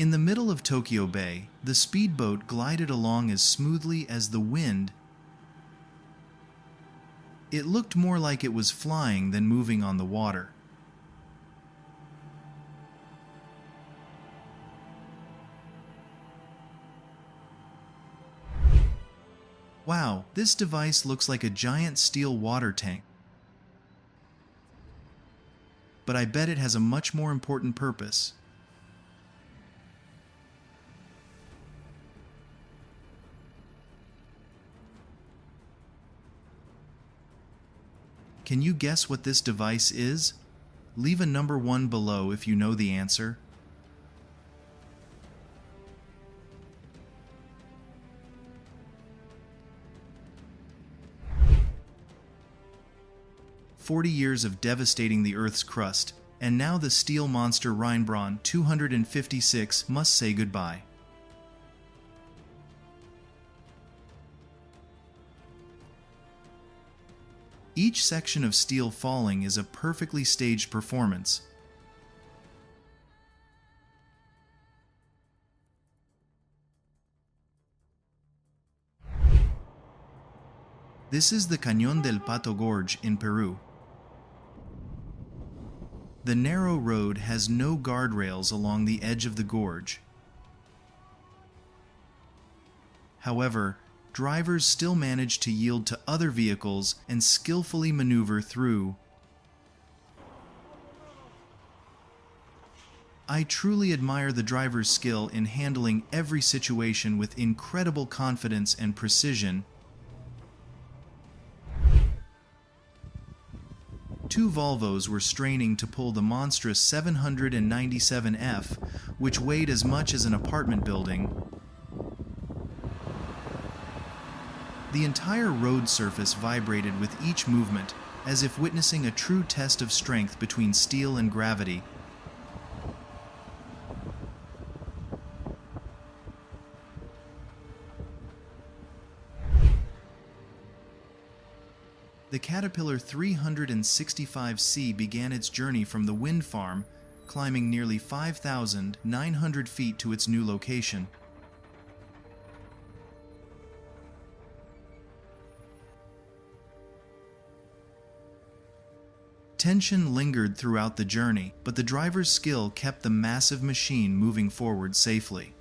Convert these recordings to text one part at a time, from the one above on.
In the middle of Tokyo Bay, the speedboat glided along as smoothly as the wind. It looked more like it was flying than moving on the water. Wow, this device looks like a giant steel water tank. But I bet it has a much more important purpose. Can you guess what this device is? Leave a number 1 below if you know the answer. "40 years of devastating the Earth's crust, and now the steel monster Rheinbraun 256 must say goodbye." Each section of steel falling is a perfectly staged performance. This is the Cañón del Pato Gorge in Peru. The narrow road has no guardrails along the edge of the gorge. However, drivers still manage to yield to other vehicles and skillfully maneuver through. I truly admire the driver's skill in handling every situation with incredible confidence and precision. Two Volvos were straining to pull the monstrous 797F, which weighed as much as an apartment building. The entire road surface vibrated with each movement, as if witnessing a true test of strength between steel and gravity. The Caterpillar 365C began its journey from the wind farm, climbing nearly 5,900 feet to its new location. Tension lingered throughout the journey, but the driver's skill kept the massive machine moving forward safely.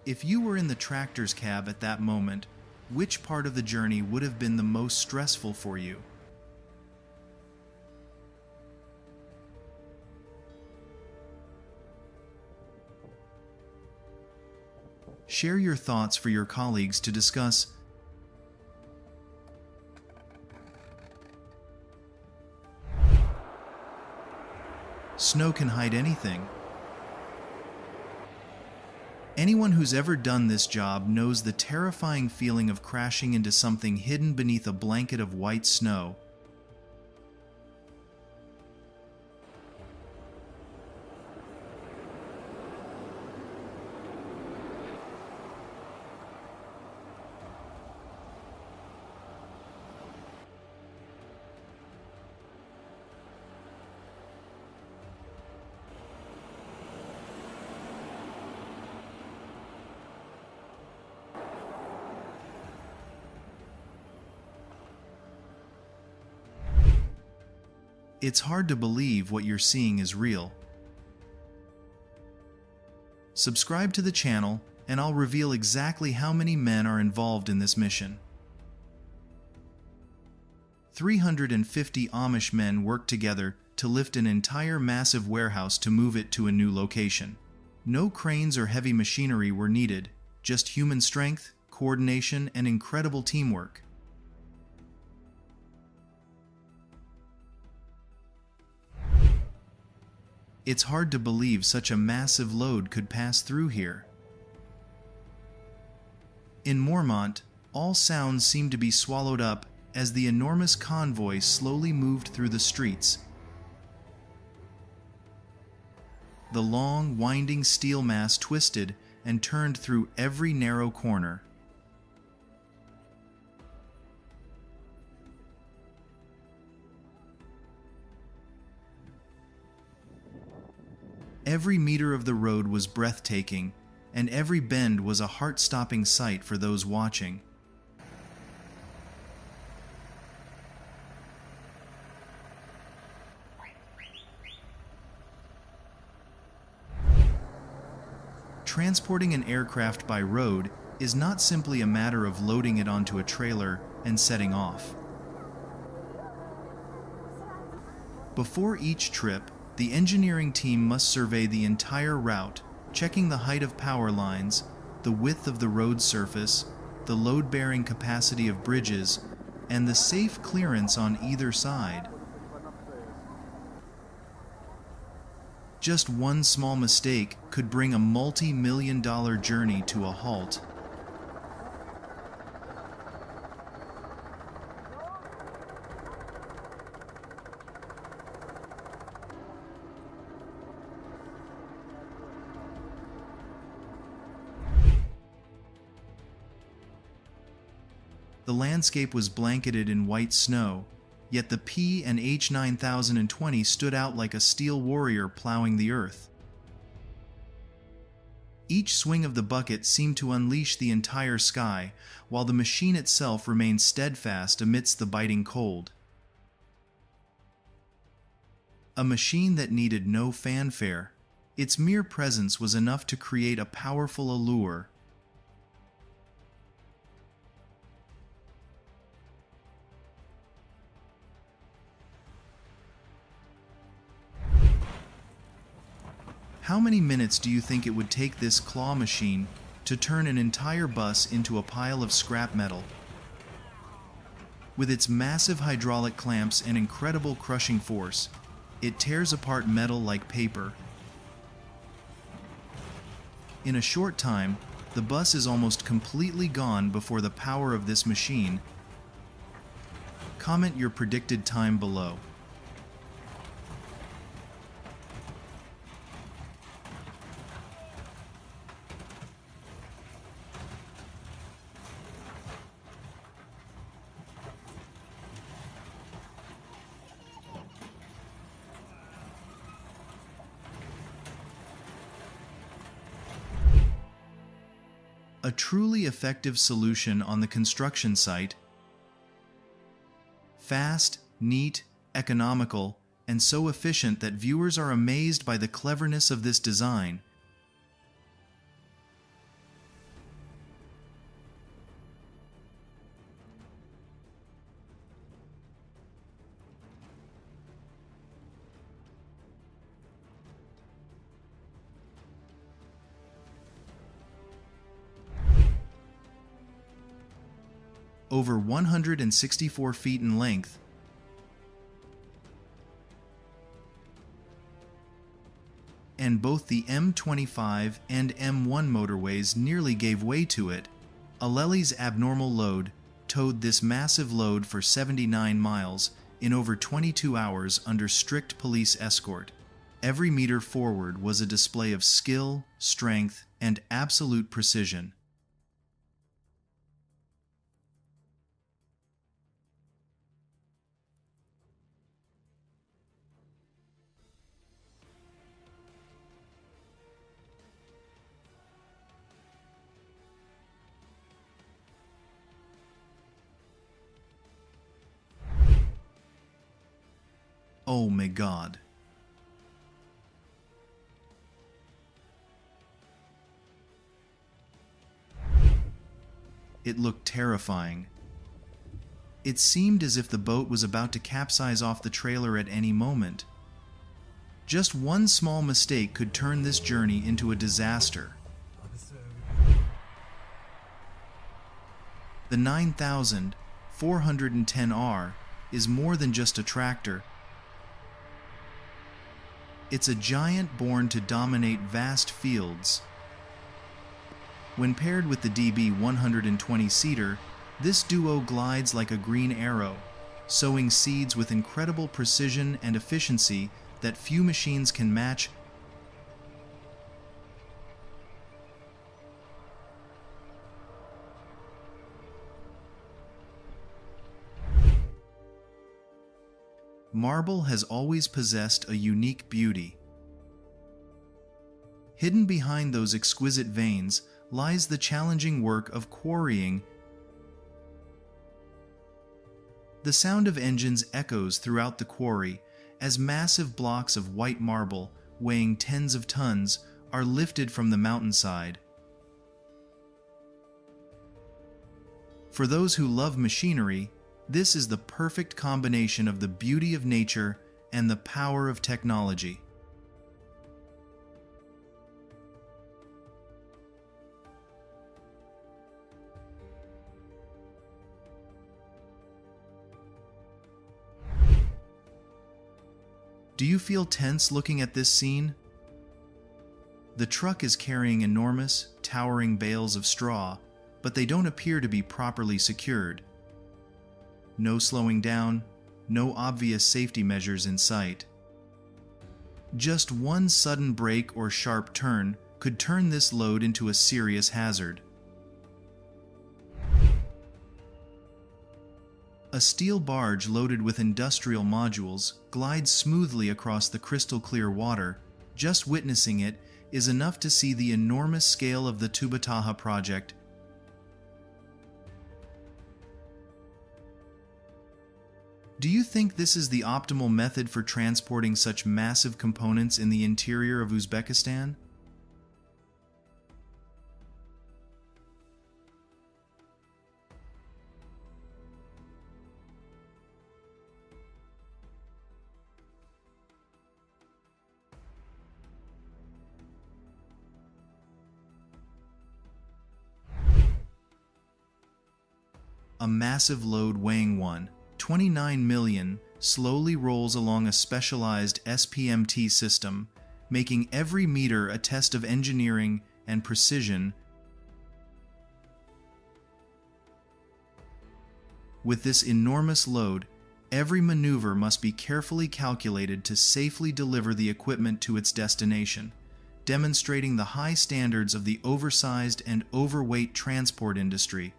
If you were in the tractor's cab at that moment, which part of the journey would have been the most stressful for you? Share your thoughts for your colleagues to discuss. Snow can hide anything. Anyone who's ever done this job knows the terrifying feeling of crashing into something hidden beneath a blanket of white snow. It's hard to believe what you're seeing is real. Subscribe to the channel, and I'll reveal exactly how many men are involved in this mission. 350 Amish men worked together to lift an entire massive warehouse to move it to a new location. No cranes or heavy machinery were needed, just human strength, coordination, and incredible teamwork. It's hard to believe such a massive load could pass through here. In Mormont, all sounds seemed to be swallowed up as the enormous convoy slowly moved through the streets. The long, winding steel mass twisted and turned through every narrow corner. Every meter of the road was breathtaking, and every bend was a heart-stopping sight for those watching. Transporting an aircraft by road is not simply a matter of loading it onto a trailer and setting off. Before each trip, the engineering team must survey the entire route, checking the height of power lines, the width of the road surface, the load-bearing capacity of bridges, and the safe clearance on either side. Just one small mistake could bring a multi-million-dollar journey to a halt. The landscape was blanketed in white snow, yet the P and H 9020 stood out like a steel warrior plowing the earth. Each swing of the bucket seemed to unleash the entire sky, while the machine itself remained steadfast amidst the biting cold. A machine that needed no fanfare. Its mere presence was enough to create a powerful allure. How many minutes do you think it would take this claw machine to turn an entire bus into a pile of scrap metal? With its massive hydraulic clamps and incredible crushing force, it tears apart metal like paper. In a short time, the bus is almost completely gone before the power of this machine. Comment your predicted time below. A truly effective solution on the construction site. Fast, neat, economical, and so efficient that viewers are amazed by the cleverness of this design. Over 164 feet in length, and both the M25 and M1 motorways nearly gave way to it. Aleli's abnormal load towed this massive load for 79 miles in over 22 hours under strict police escort. Every meter forward was a display of skill, strength, and absolute precision. Oh my God. It looked terrifying. It seemed as if the boat was about to capsize off the trailer at any moment. Just one small mistake could turn this journey into a disaster. The 9410R is more than just a tractor. It's a giant born to dominate vast fields. When paired with the DB 120-seater, this duo glides like a green arrow, sowing seeds with incredible precision and efficiency that few machines can match. Marble has always possessed a unique beauty. Hidden behind those exquisite veins lies the challenging work of quarrying. The sound of engines echoes throughout the quarry as massive blocks of white marble, weighing tens of tons, are lifted from the mountainside. For those who love machinery, this is the perfect combination of the beauty of nature and the power of technology. Do you feel tense looking at this scene? The truck is carrying enormous, towering bales of straw, but they don't appear to be properly secured. No slowing down, no obvious safety measures in sight. Just one sudden brake or sharp turn could turn this load into a serious hazard. A steel barge loaded with industrial modules glides smoothly across the crystal-clear water. Just witnessing it is enough to see the enormous scale of the Tubataha project. Do you think this is the optimal method for transporting such massive components in the interior of Uzbekistan? A massive load weighing 1.29 million slowly rolls along a specialized SPMT system, making every meter a test of engineering and precision. With this enormous load, every maneuver must be carefully calculated to safely deliver the equipment to its destination, demonstrating the high standards of the oversized and overweight transport industry.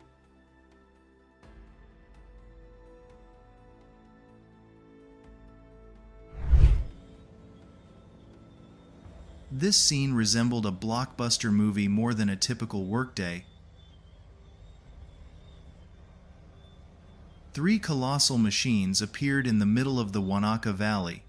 This scene resembled a blockbuster movie more than a typical workday. 3 colossal machines appeared in the middle of the Wanaka Valley.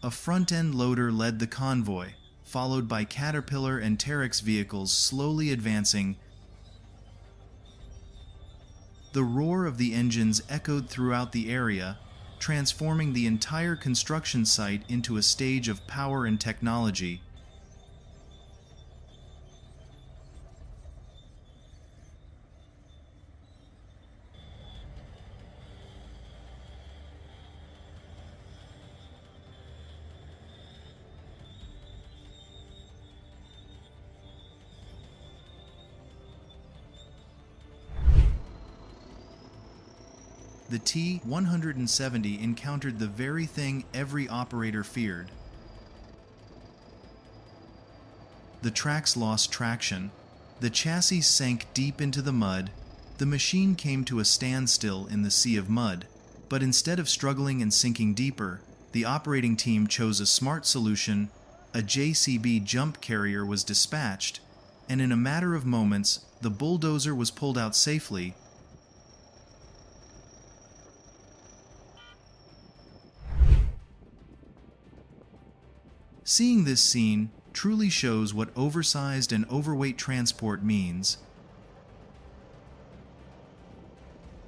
A front-end loader led the convoy, followed by Caterpillar and Terex vehicles slowly advancing. The roar of the engines echoed throughout the area, transforming the entire construction site into a stage of power and technology. The T-170 encountered the very thing every operator feared. The tracks lost traction. The chassis sank deep into the mud. The machine came to a standstill in the sea of mud. But instead of struggling and sinking deeper, the operating team chose a smart solution. A JCB jump carrier was dispatched, and in a matter of moments, the bulldozer was pulled out safely. Seeing this scene truly shows what oversized and overweight transport means.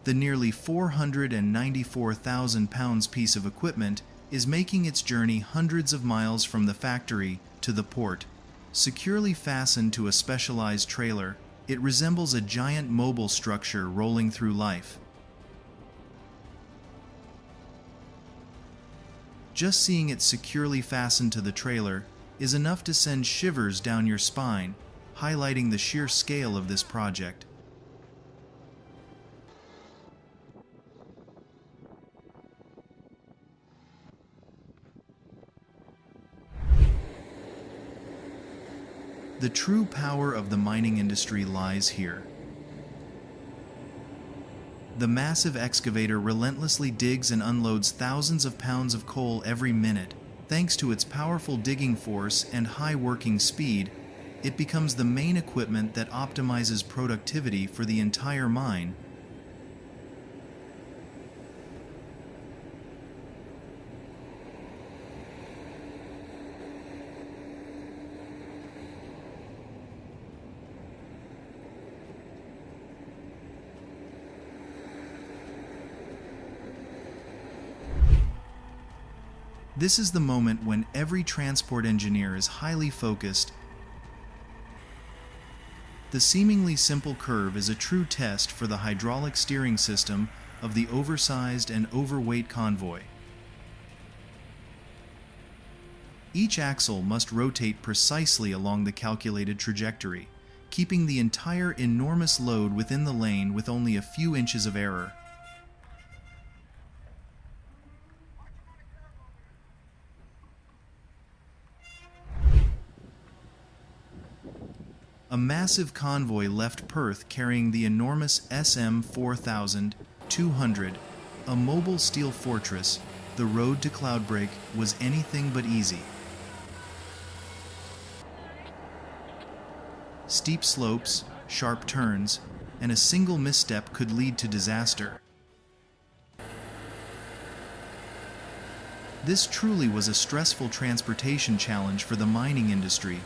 The nearly 494,000 pounds piece of equipment is making its journey hundreds of miles from the factory to the port. Securely fastened to a specialized trailer, it resembles a giant mobile structure rolling through life. Just seeing it securely fastened to the trailer is enough to send shivers down your spine, highlighting the sheer scale of this project. The true power of the mining industry lies here. The massive excavator relentlessly digs and unloads thousands of pounds of coal every minute, Thanks to its powerful digging force and high working speed, it becomes the main equipment that optimizes productivity for the entire mine. This is the moment when every transport engineer is highly focused. The seemingly simple curve is a true test for the hydraulic steering system of the oversized and overweight convoy. Each axle must rotate precisely along the calculated trajectory, keeping the entire enormous load within the lane with only a few inches of error. A massive convoy left Perth carrying the enormous SM-4200, a mobile steel fortress. The road to Cloudbreak was anything but easy. Steep slopes, sharp turns, and a single misstep could lead to disaster. This truly was a stressful transportation challenge for the mining industry.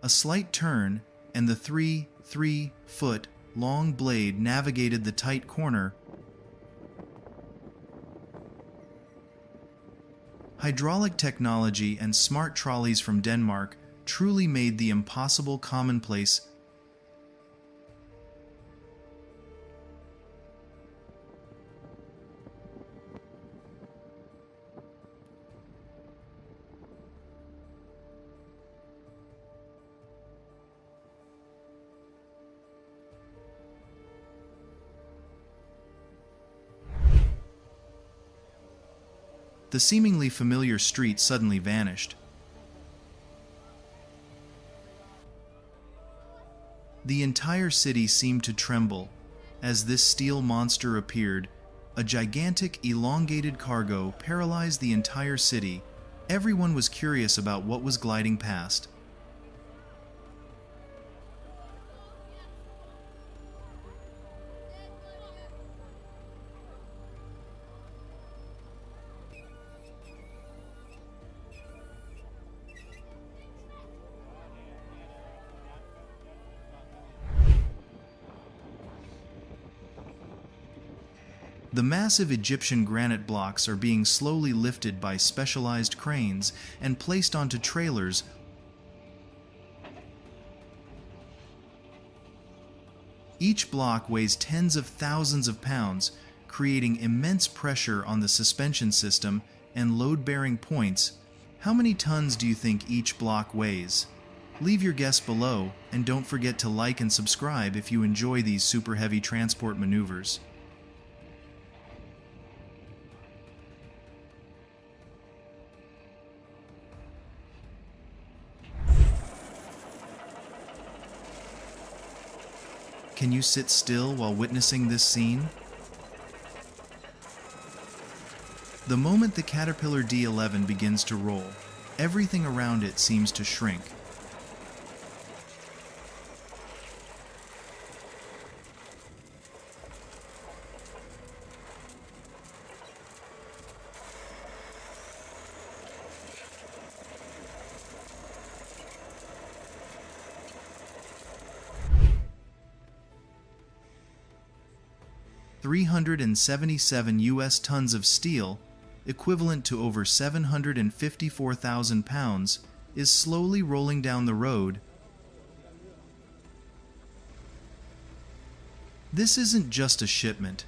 A slight turn, and the 3-foot long blade navigated the tight corner. Hydraulic technology and smart trolleys from Denmark truly made the impossible commonplace. The seemingly familiar street suddenly vanished. The entire city seemed to tremble as this steel monster appeared. A gigantic, elongated cargo paralyzed the entire city. Everyone was curious about what was gliding past. The massive Egyptian granite blocks are being slowly lifted by specialized cranes and placed onto trailers. Each block weighs tens of thousands of pounds, creating immense pressure on the suspension system and load-bearing points. How many tons do you think each block weighs? Leave your guess below, and don't forget to like and subscribe if you enjoy these super heavy transport maneuvers. Can you sit still while witnessing this scene? The moment the Caterpillar D11 begins to roll, everything around it seems to shrink. $377 tons of steel, equivalent to over 754,000 pounds, is slowly rolling down the road. This isn't just a shipment.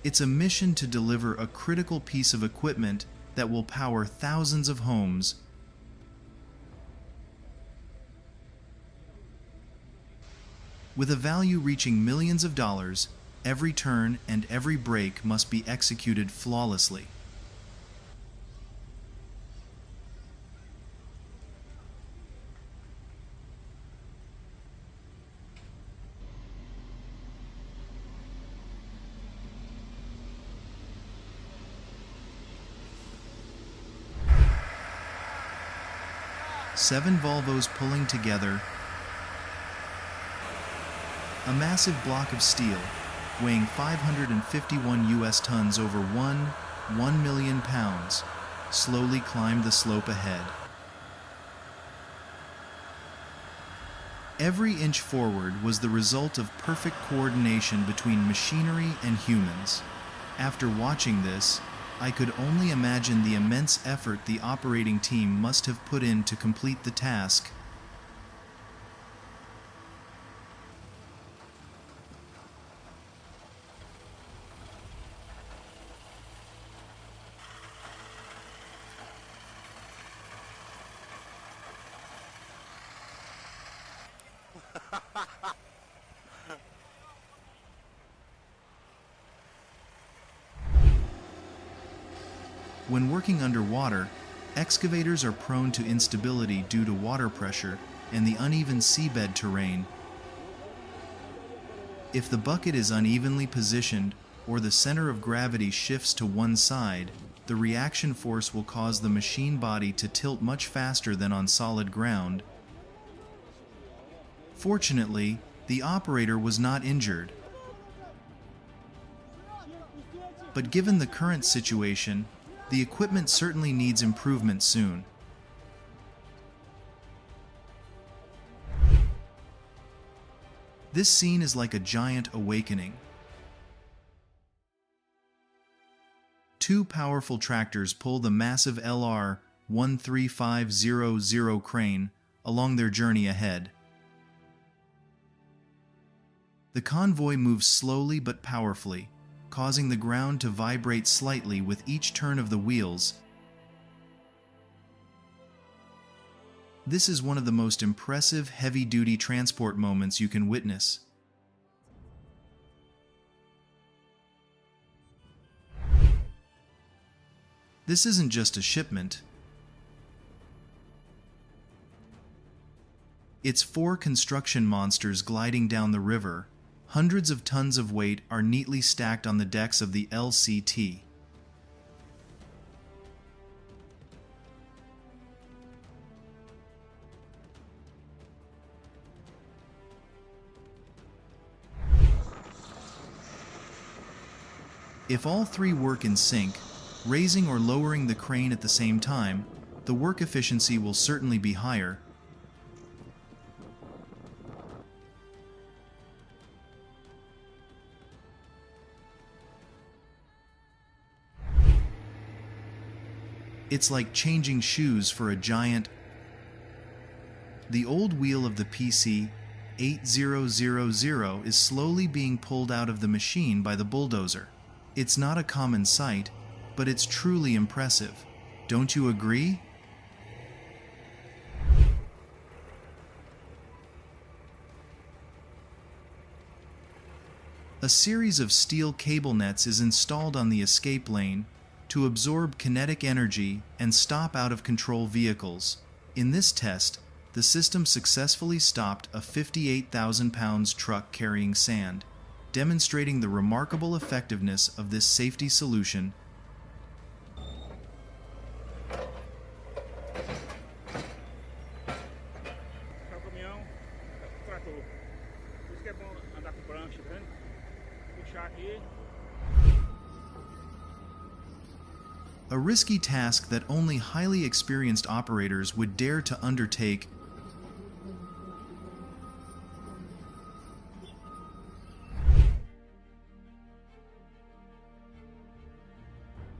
It's a mission to deliver a critical piece of equipment that will power thousands of homes. With a value reaching millions of dollars, Every turn and every brake must be executed flawlessly. Seven Volvos pulling together, a massive block of steel, weighing 551 US tons over 1 million pounds, slowly climbed the slope ahead. Every inch forward was the result of perfect coordination between machinery and humans. After watching this, I could only imagine the immense effort the operating team must have put in to complete the task. When working underwater, excavators are prone to instability due to water pressure and the uneven seabed terrain. If the bucket is unevenly positioned or the center of gravity shifts to one side, the reaction force will cause the machine body to tilt much faster than on solid ground. Fortunately, the operator was not injured. But given the current situation, the equipment certainly needs improvement soon. This scene is like a giant awakening. Two powerful tractors pull the massive LR 13500 crane along their journey ahead. The convoy moves slowly but powerfully, causing the ground to vibrate slightly with each turn of the wheels. This is one of the most impressive heavy-duty transport moments you can witness. This isn't just a shipment. It's four construction monsters gliding down the river. Hundreds of tons of weight are neatly stacked on the decks of the LCT. If all three work in sync, raising or lowering the crane at the same time, the work efficiency will certainly be higher. It's like changing shoes for a giant. The old wheel of the PC 8000 is slowly being pulled out of the machine by the bulldozer. It's not a common sight, but it's truly impressive. Don't you agree? A series of steel cable nets is installed on the escape lane to absorb kinetic energy and stop out-of-control vehicles. In this test, the system successfully stopped a 58,000 pounds truck carrying sand, demonstrating the remarkable effectiveness of this safety solution. A risky task that only highly experienced operators would dare to undertake.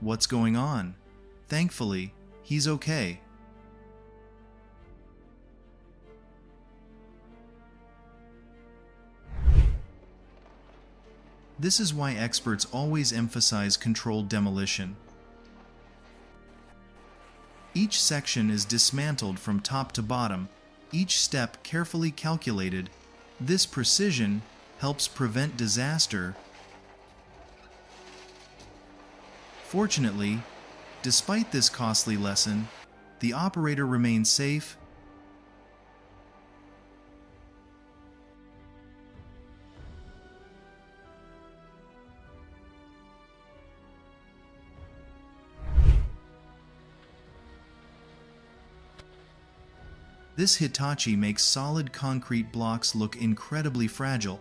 What's going on? Thankfully, he's okay. This is why experts always emphasize controlled demolition. Each section is dismantled from top to bottom, each step carefully calculated. This precision helps prevent disaster Fortunately, despite this costly lesson, the operator remained safe. This Hitachi makes solid concrete blocks look incredibly fragile.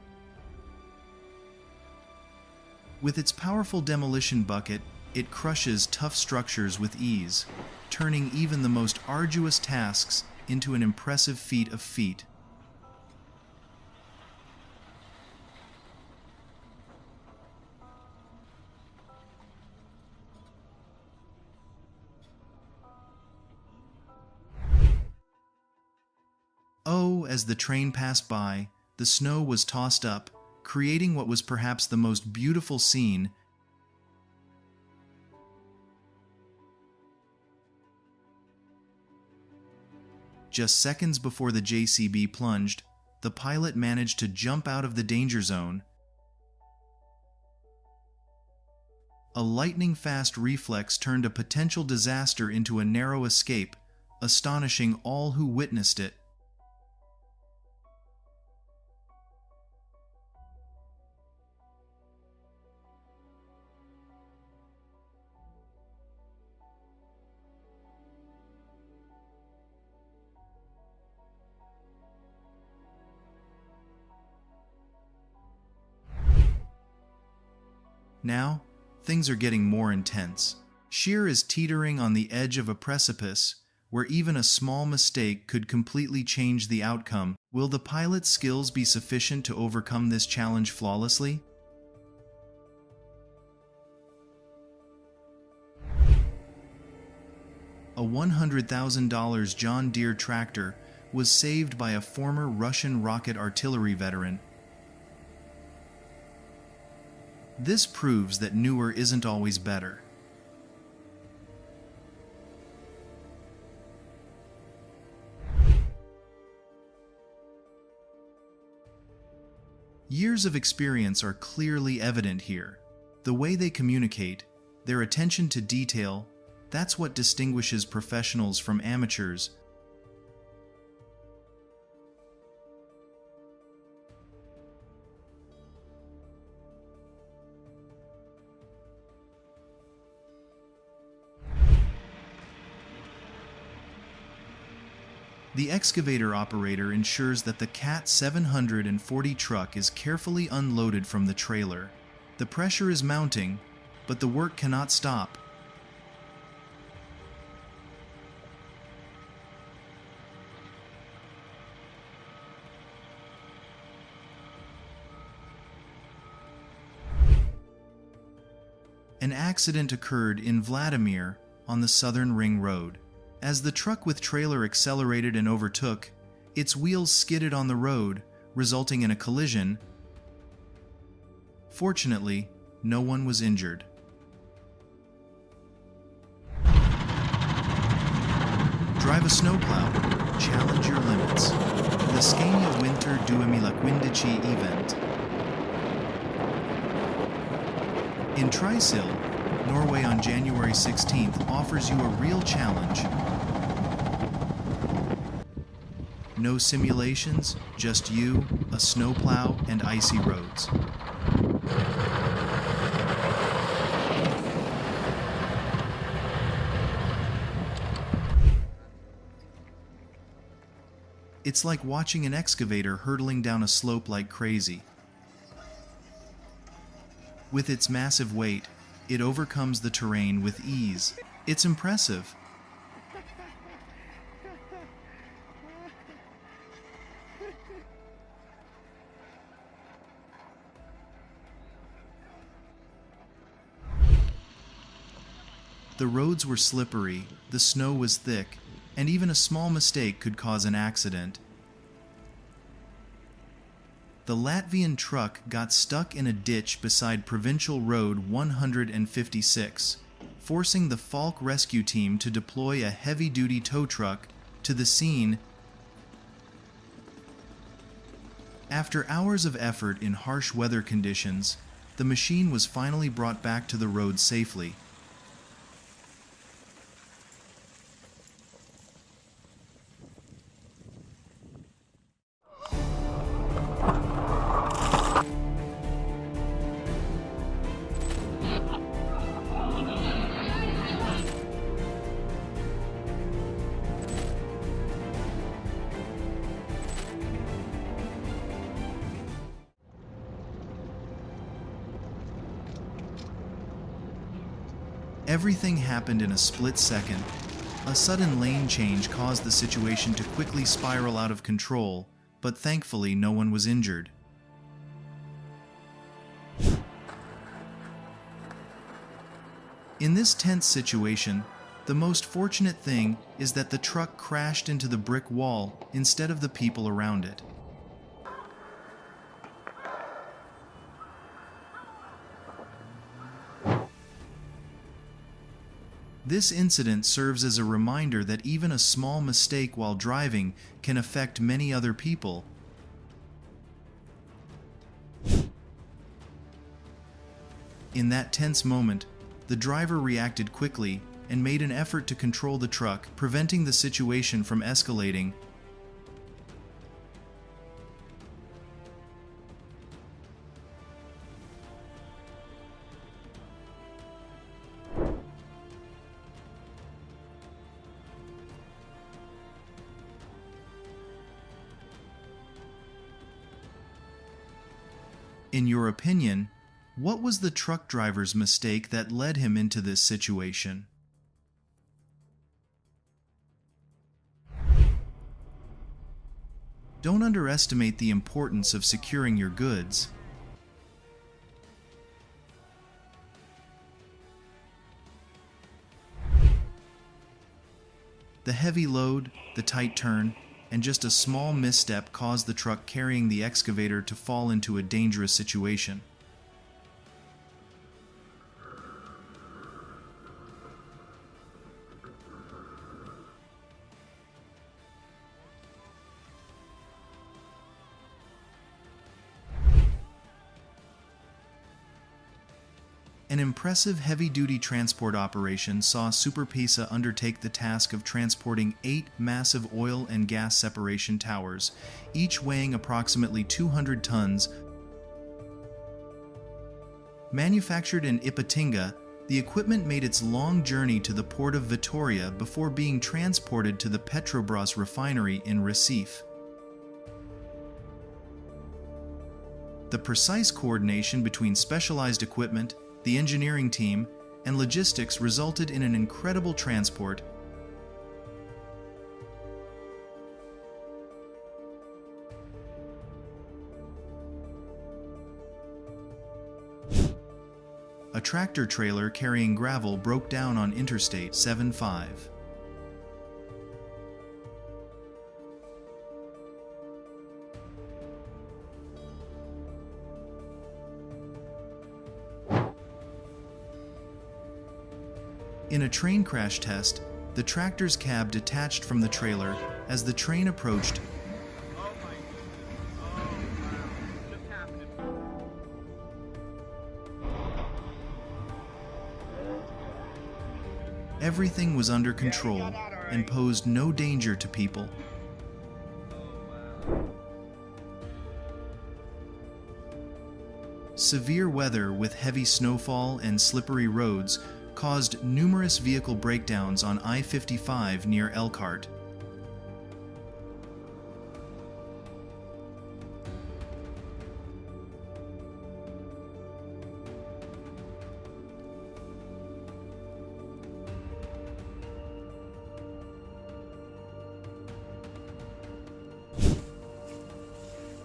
With its powerful demolition bucket, it crushes tough structures with ease, turning even the most arduous tasks into an impressive feat of feat. Oh, as the train passed by, the snow was tossed up, creating what was perhaps the most beautiful scene. Just seconds before the JCB plunged, the pilot managed to jump out of the danger zone. A lightning-fast reflex turned a potential disaster into a narrow escape, astonishing all who witnessed it. Now, things are getting more intense. Sheer is teetering on the edge of a precipice, where even a small mistake could completely change the outcome. Will the pilot's skills be sufficient to overcome this challenge flawlessly? A $100,000 John Deere tractor was saved by a former Russian rocket artillery veteran. This proves that newer isn't always better. Years of experience are clearly evident here. The way they communicate, their attention to detail, that's what distinguishes professionals from amateurs. The excavator operator ensures that the CAT 740 truck is carefully unloaded from the trailer. The pressure is mounting, but the work cannot stop. An accident occurred in Vladimir on the Southern Ring Road. As the truck with trailer accelerated and overtook, its wheels skidded on the road, resulting in a collision. Fortunately, no one was injured. Drive a snowplow. Challenge your limits. The Scania Winter 2015 event. In Trysil, Norway on January 16th offers you a real challenge. No simulations, just you, a snowplow, and icy roads. It's like watching an excavator hurtling down a slope like crazy. With its massive weight, it overcomes the terrain with ease. It's impressive. The roads were slippery, the snow was thick, and even a small mistake could cause an accident. The Latvian truck got stuck in a ditch beside Provincial Road 156, forcing the Falk rescue team to deploy a heavy-duty tow truck to the scene. After hours of effort in harsh weather conditions, the machine was finally brought back to the road safely. Everything happened in a split second. A sudden lane change caused the situation to quickly spiral out of control, but thankfully no one was injured. In this tense situation, the most fortunate thing is that the truck crashed into the brick wall instead of the people around it. This incident serves as a reminder that even a small mistake while driving can affect many other people. In that tense moment, the driver reacted quickly and made an effort to control the truck, preventing the situation from escalating. In your opinion, what was the truck driver's mistake that led him into this situation? Don't underestimate the importance of securing your goods. The heavy load, the tight turn, and just a small misstep caused the truck carrying the excavator to fall into a dangerous situation. An impressive heavy-duty transport operation saw Superpisa undertake the task of transporting 8 massive oil and gas separation towers, each weighing approximately 200 tons. Manufactured in Ipatinga, the equipment made its long journey to the port of Vitoria before being transported to the Petrobras refinery in Recife. The precise coordination between specialized equipment, the engineering team, and logistics resulted in an incredible transport. A tractor trailer carrying gravel broke down on Interstate 75. In a train crash test, the tractor's cab detached from the trailer as the train approached. Everything was under control and posed no danger to people. Severe weather with heavy snowfall and slippery roads caused numerous vehicle breakdowns on I-55 near Elkhart.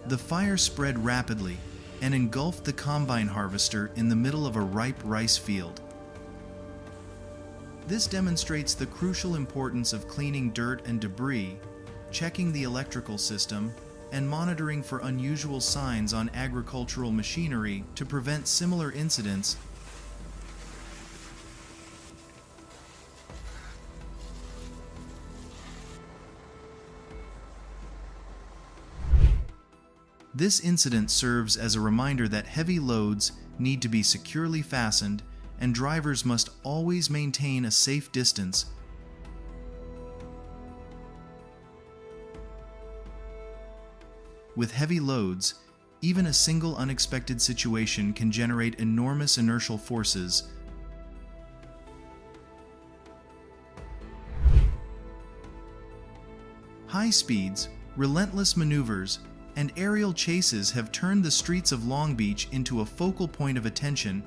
The fire spread rapidly and engulfed the combine harvester in the middle of a ripe rice field. This demonstrates the crucial importance of cleaning dirt and debris, checking the electrical system, and monitoring for unusual signs on agricultural machinery to prevent similar incidents. This incident serves as a reminder that heavy loads need to be securely fastened and drivers must always maintain a safe distance. With heavy loads, even a single unexpected situation can generate enormous inertial forces. High speeds, relentless maneuvers, and aerial chases have turned the streets of Long Beach into a focal point of attention.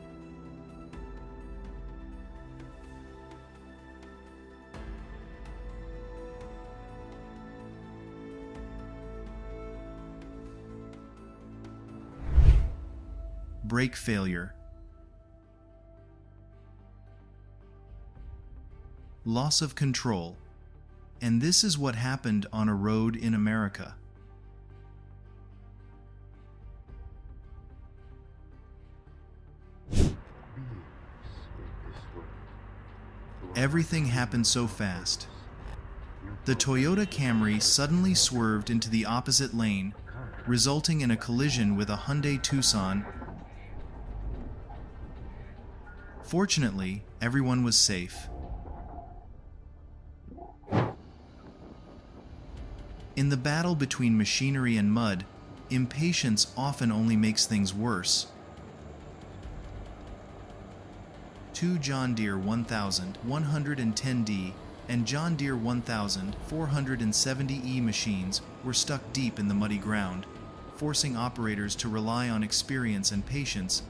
brake failure. Loss of control. And this is what happened on a road in America. Everything happened so fast. The Toyota Camry suddenly swerved into the opposite lane, resulting in a collision with a Hyundai Tucson. Fortunately, everyone was safe. In the battle between machinery and mud, impatience often only makes things worse. Two John Deere 1110D and John Deere 1470E machines were stuck deep in the muddy ground, forcing operators to rely on experience and patience.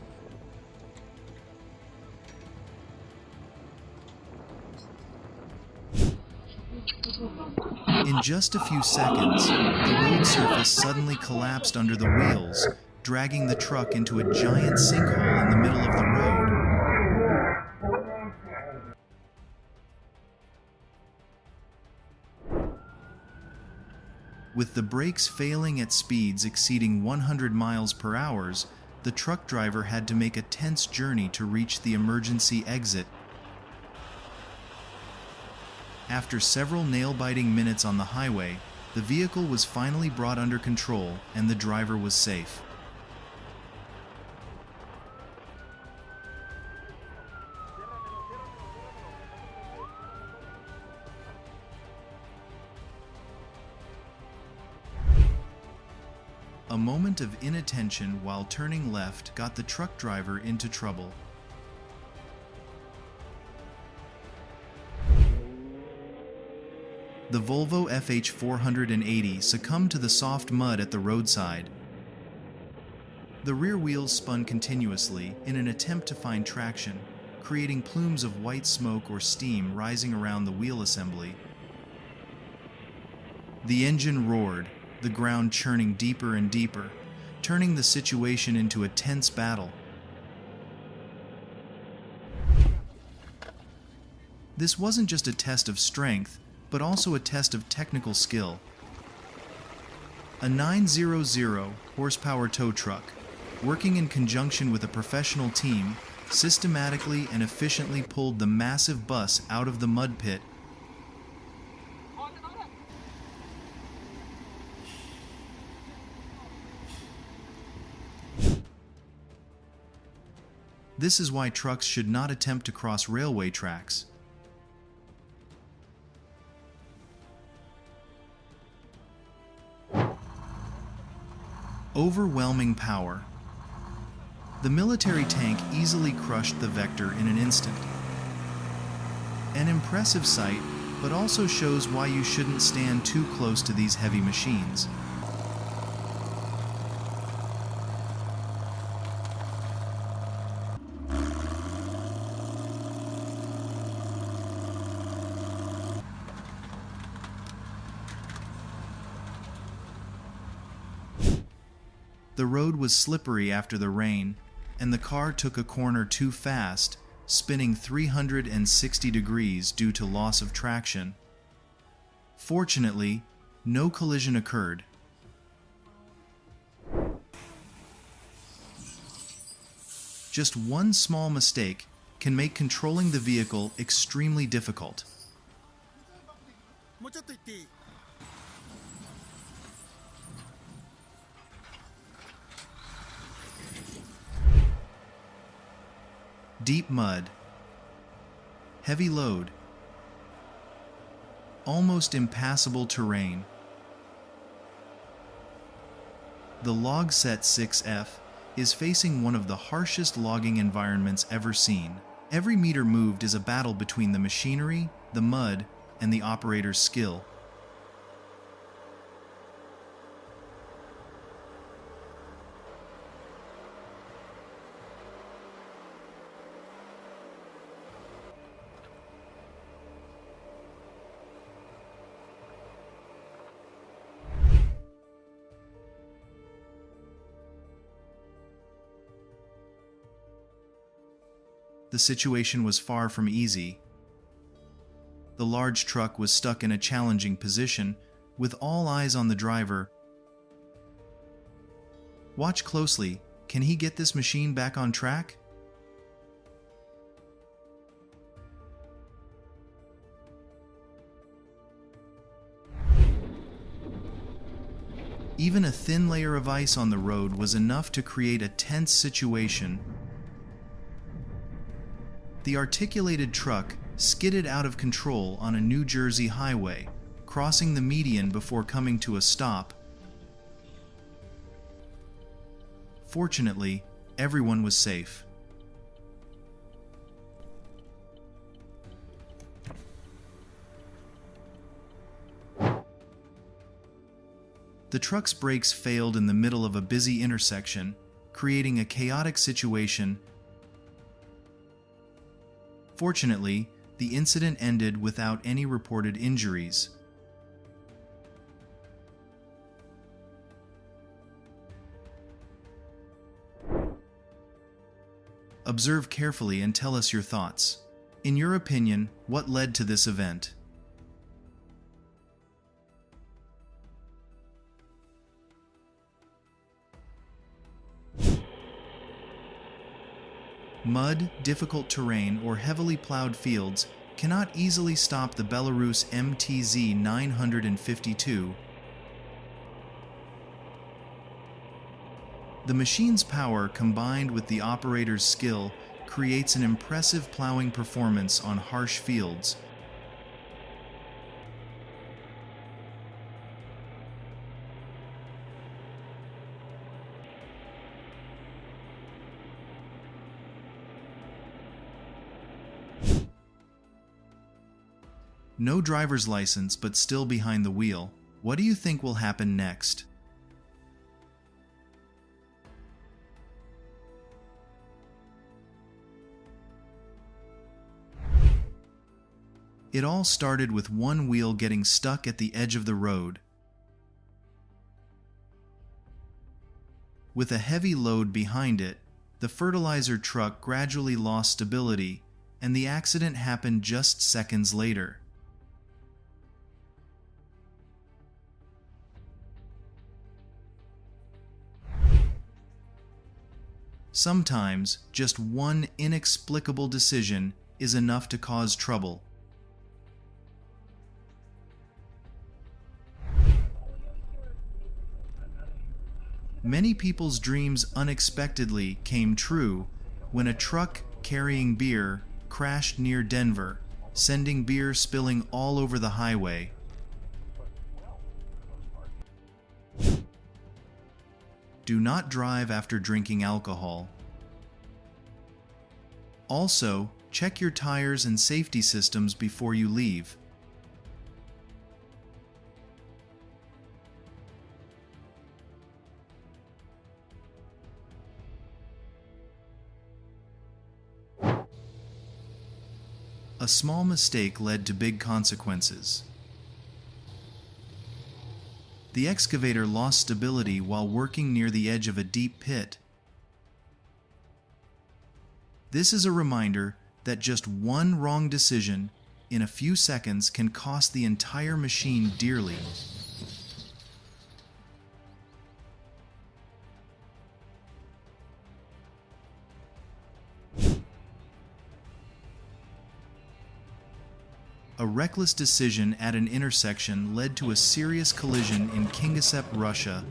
In just a few seconds, the road surface suddenly collapsed under the wheels, dragging the truck into a giant sinkhole in the middle of the road. With the brakes failing at speeds exceeding 100 miles per hour, the truck driver had to make a tense journey to reach the emergency exit. After several nail-biting minutes on the highway, the vehicle was finally brought under control and the driver was safe. A moment of inattention while turning left got the truck driver into trouble. The Volvo FH480 succumbed to the soft mud at the roadside. The rear wheels spun continuously in an attempt to find traction, creating plumes of white smoke or steam rising around the wheel assembly. The engine roared, the ground churning deeper and deeper, turning the situation into a tense battle. This wasn't just a test of strength, but also a test of technical skill. A 900 horsepower tow truck, working in conjunction with a professional team, systematically and efficiently pulled the massive bus out of the mud pit. This is why trucks should not attempt to cross railway tracks. Overwhelming power. The military tank easily crushed the Vector in an instant. An impressive sight, but also shows why you shouldn't stand too close to these heavy machines. The road was slippery after the rain, and the car took a corner too fast, spinning 360 degrees due to loss of traction. Fortunately, no collision occurred. Just one small mistake can make controlling the vehicle extremely difficult. Deep mud, heavy load, almost impassable terrain. The log set 6F is facing one of the harshest logging environments ever seen. Every meter moved is a battle between the machinery, the mud, and the operator's skill. the situation was far from easy. The large truck was stuck in a challenging position, with all eyes on the driver. Watch closely. Can he get this machine back on track? Even a thin layer of ice on the road was enough to create a tense situation. The articulated truck skidded out of control on a New Jersey highway, crossing the median before coming to a stop. Fortunately, everyone was safe. The truck's brakes failed in the middle of a busy intersection, creating a chaotic situation. Fortunately, the incident ended without any reported injuries. Observe carefully and tell us your thoughts. In your opinion, what led to this event? Mud, difficult terrain, or heavily plowed fields cannot easily stop the Belarus MTZ 952. The machine's power combined with the operator's skill creates an impressive plowing performance on harsh fields. No driver's license, but still behind the wheel. What do you think will happen next? It all started with one wheel getting stuck at the edge of the road. With a heavy load behind it, the fertilizer truck gradually lost stability, and the accident happened just seconds later. Sometimes, just one inexplicable decision is enough to cause trouble. Many people's dreams unexpectedly came true when a truck carrying beer crashed near Denver, sending beer spilling all over the highway. Do not drive after drinking alcohol. Also, check your tires and safety systems before you leave. A small mistake led to big consequences. The excavator lost stability while working near the edge of a deep pit. This is a reminder that just one wrong decision in a few seconds can cost the entire machine dearly. A reckless decision at an intersection led to a serious collision in Kingisepp, Russia.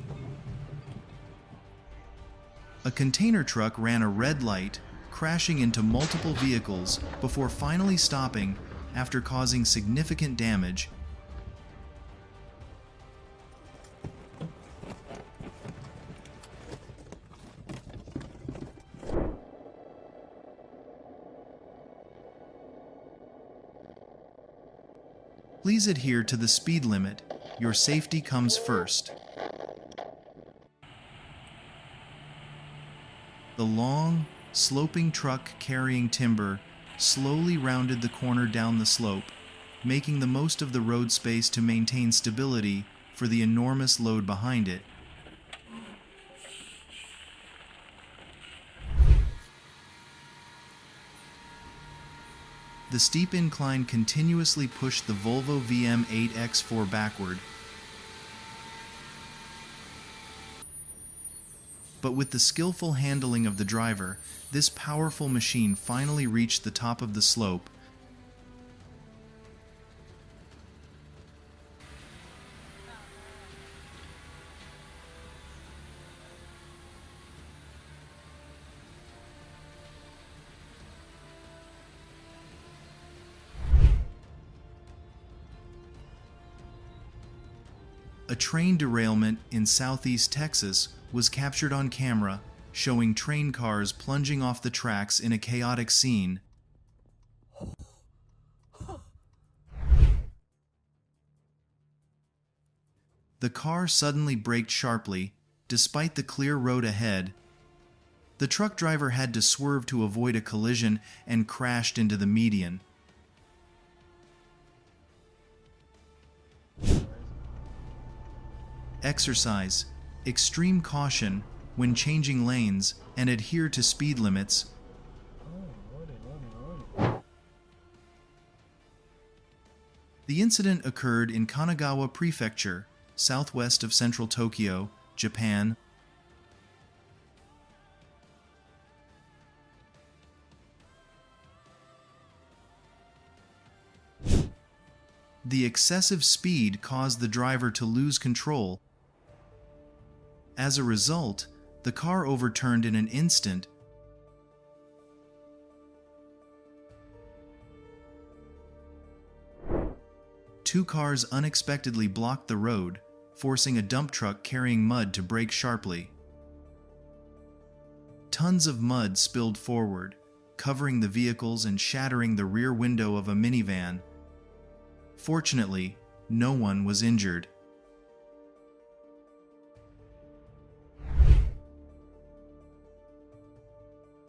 A container truck ran a red light, crashing into multiple vehicles before finally stopping after causing significant damage. Please adhere to the speed limit. Your safety comes first. The long, sloping truck carrying timber slowly rounded the corner down the slope, making the most of the road space to maintain stability for the enormous load behind it. The steep incline continuously pushed the Volvo VM8X4 backward. But with the skillful handling of the driver, this powerful machine finally reached the top of the slope. A train derailment in southeast Texas was captured on camera, showing train cars plunging off the tracks in a chaotic scene. The car suddenly braked sharply, despite the clear road ahead. The truck driver had to swerve to avoid a collision and crashed into the median. Exercise extreme caution when changing lanes and adhere to speed limits. The incident occurred in Kanagawa Prefecture, southwest of central Tokyo, Japan. The excessive speed caused the driver to lose control. As a result, the car overturned in an instant. Two cars unexpectedly blocked the road, forcing a dump truck carrying mud to brake sharply. Tons of mud spilled forward, covering the vehicles and shattering the rear window of a minivan. Fortunately, no one was injured.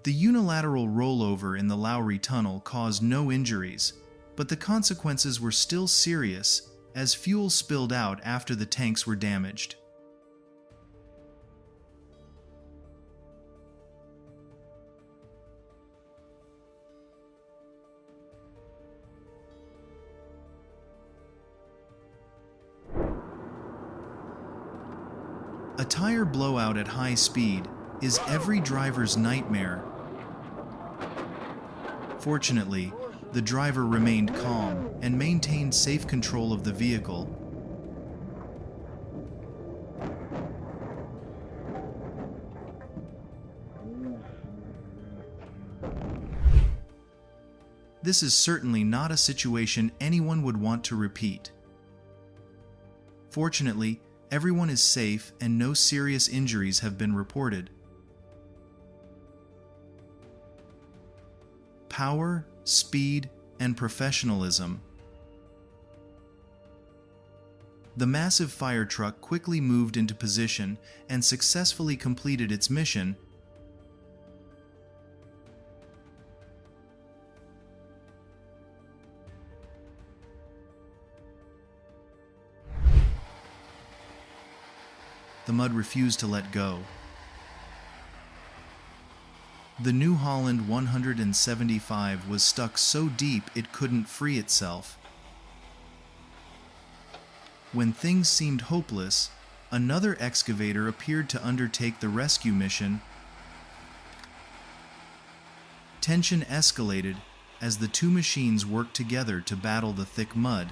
The unilateral rollover in the Lowry Tunnel caused no injuries, but the consequences were still serious as fuel spilled out after the tanks were damaged. A tire blowout at high speed is every driver's nightmare. Fortunately, the driver remained calm and maintained safe control of the vehicle. This is certainly not a situation anyone would want to repeat. Fortunately, everyone is safe and no serious injuries have been reported. Power, speed, and professionalism. The massive fire truck quickly moved into position and successfully completed its mission. The mud refused to let go. The New Holland 175 was stuck so deep it couldn't free itself. When things seemed hopeless, another excavator appeared to undertake the rescue mission. Tension escalated as the two machines worked together to battle the thick mud.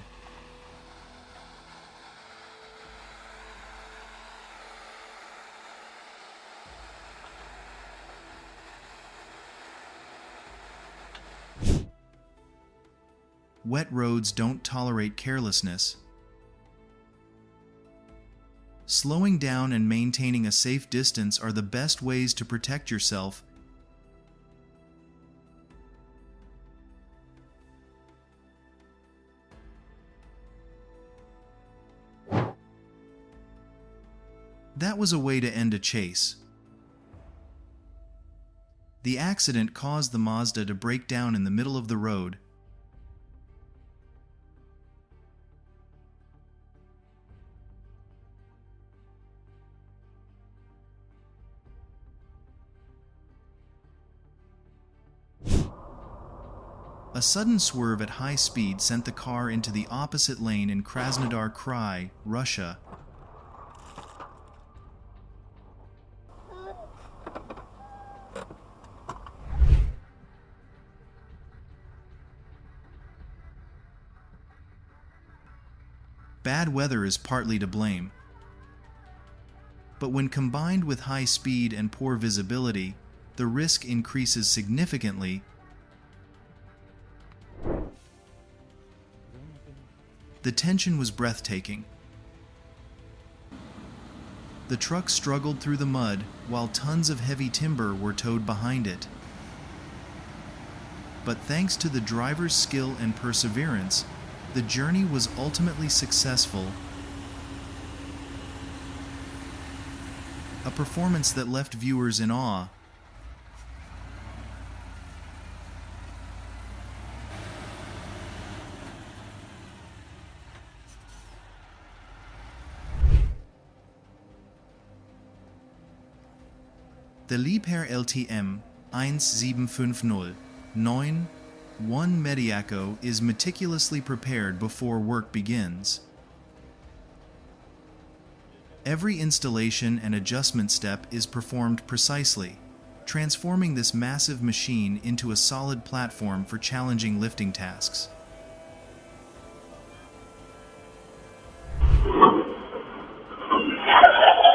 Wet roads don't tolerate carelessness. Slowing down and maintaining a safe distance are the best ways to protect yourself. That was a way to end a chase. The accident caused the Mazda to break down in the middle of the road. A sudden swerve at high speed sent the car into the opposite lane in Krasnodar Krai, Russia. Bad weather is partly to blame. But when combined with high speed and poor visibility, the risk increases significantly. The tension was breathtaking. The truck struggled through the mud while tons of heavy timber were towed behind it. But thanks to the driver's skill and perseverance, the journey was ultimately successful. A performance that left viewers in awe. The Liebherr LTM 1750 9 1 Mediaco is meticulously prepared before work begins. Every installation and adjustment step is performed precisely, transforming this massive machine into a solid platform for challenging lifting tasks.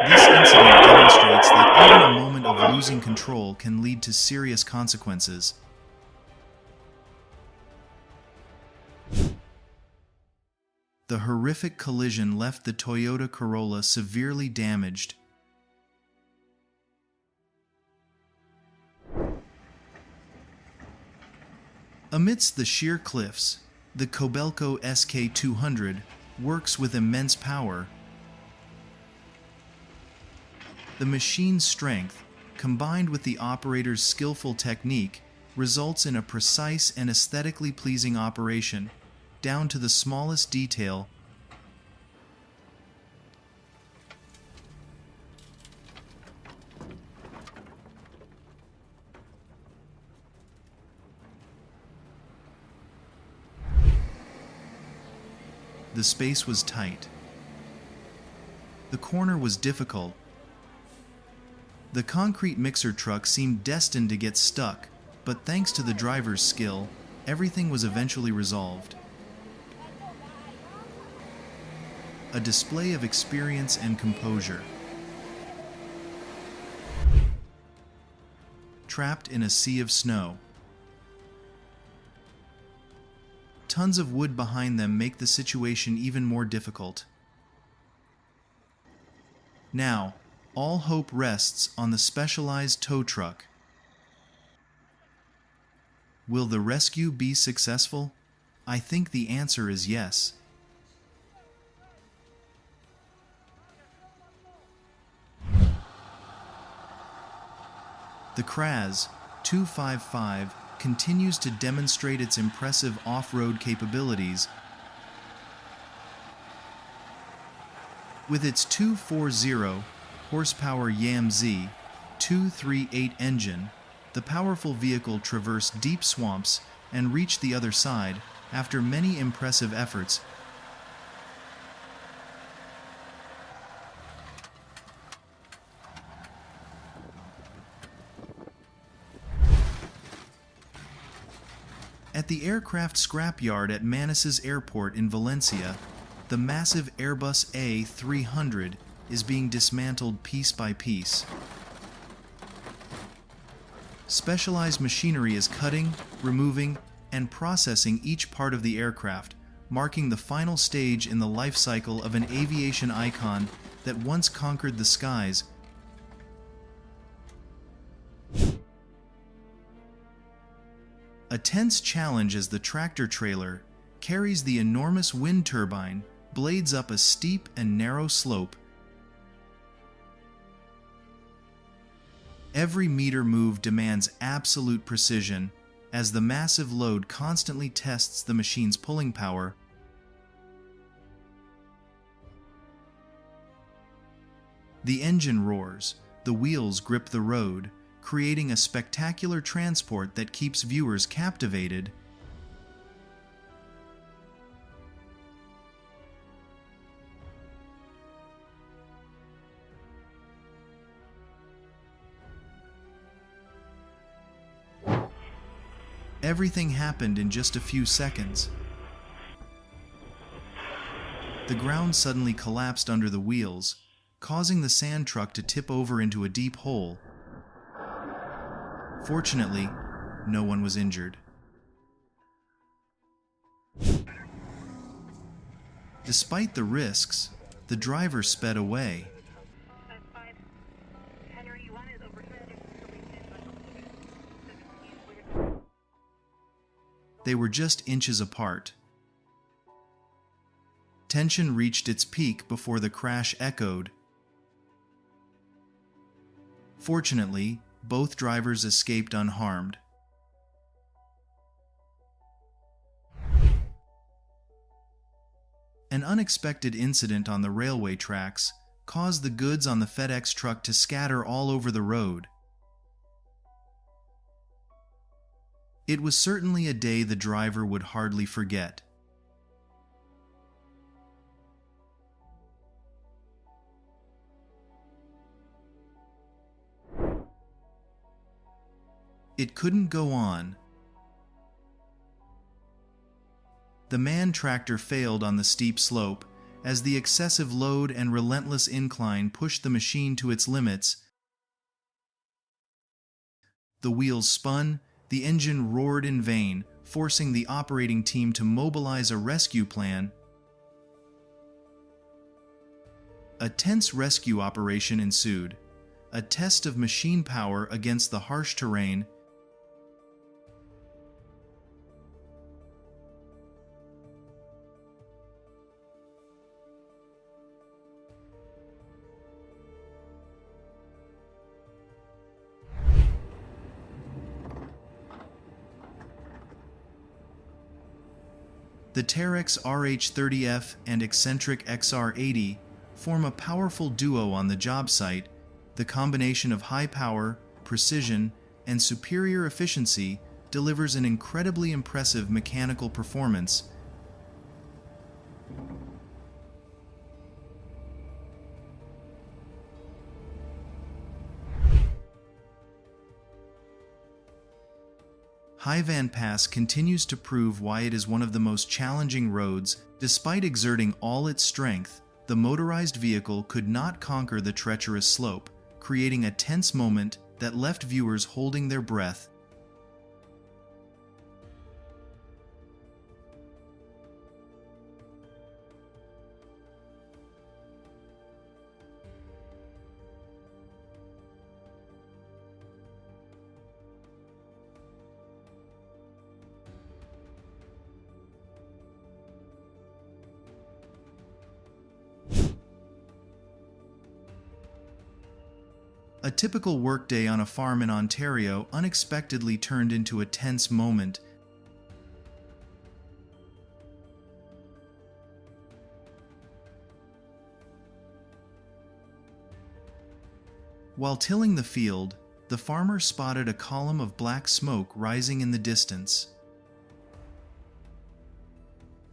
This incident demonstrates that even a moment of losing control can lead to serious consequences. The horrific collision left the Toyota Corolla severely damaged. Amidst the sheer cliffs, the Kobelco SK200 works with immense power. The machine's strength, combined with the operator's skillful technique, results in a precise and aesthetically pleasing operation, down to the smallest detail. The space was tight. The corner was difficult. The concrete mixer truck seemed destined to get stuck, but thanks to the driver's skill, everything was eventually resolved. A display of experience and composure. Trapped in a sea of snow. Tons of wood behind them make the situation even more difficult. Now, all hope rests on the specialized tow truck. Will the rescue be successful? I think the answer is yes. The Kraz 255 continues to demonstrate its impressive off-road capabilities. With its 240 horsepower YAMZ 238 engine, the powerful vehicle traversed deep swamps and reached the other side after many impressive efforts. At the aircraft scrapyard at Manises Airport in Valencia, the massive Airbus A300 is being dismantled piece by piece. Specialized machinery is cutting, removing, and processing each part of the aircraft, marking the final stage in the life cycle of an aviation icon that once conquered the skies. A tense challenge as the tractor trailer carries the enormous wind turbine blades up a steep and narrow slope. Every meter move demands absolute precision, as the massive load constantly tests the machine's pulling power. The engine roars, the wheels grip the road, creating a spectacular transport that keeps viewers captivated. Everything happened in just a few seconds. The ground suddenly collapsed under the wheels, causing the sand truck to tip over into a deep hole. Fortunately, no one was injured. Despite the risks, the driver sped away. They were just inches apart. Tension reached its peak before the crash echoed. Fortunately, both drivers escaped unharmed. An unexpected incident on the railway tracks caused the goods on the FedEx truck to scatter all over the road. It was certainly a day the driver would hardly forget. It couldn't go on. The man tractor failed on the steep slope as the excessive load and relentless incline pushed the machine to its limits. The wheels spun, the engine roared in vain, forcing the operating team to mobilize a rescue plan. A tense rescue operation ensued, a test of machine power against the harsh terrain. The Terex RH30F and eccentric XR80 form a powerful duo on the job site. The combination of high power, precision, and superior efficiency delivers an incredibly impressive mechanical performance. Highvan Pass continues to prove why it is one of the most challenging roads. Despite exerting all its strength, the motorized vehicle could not conquer the treacherous slope, creating a tense moment that left viewers holding their breath. A typical workday on a farm in Ontario unexpectedly turned into a tense moment. While tilling the field, the farmer spotted a column of black smoke rising in the distance.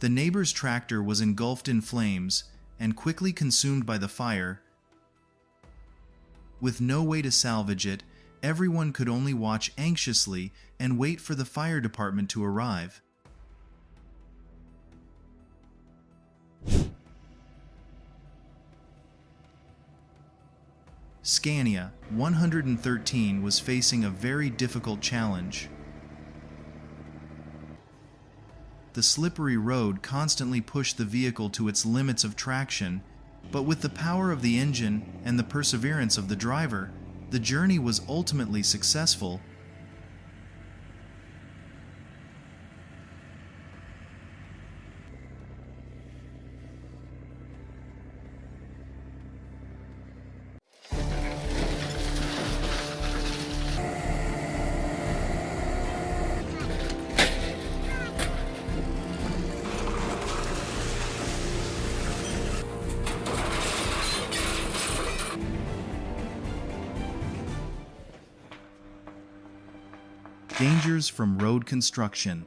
The neighbor's tractor was engulfed in flames and quickly consumed by the fire. With no way to salvage it, everyone could only watch anxiously and wait for the fire department to arrive. Scania 113 was facing a very difficult challenge. The slippery road constantly pushed the vehicle to its limits of traction, but with the power of the engine and the perseverance of the driver, the journey was ultimately successful. Dangers from road construction.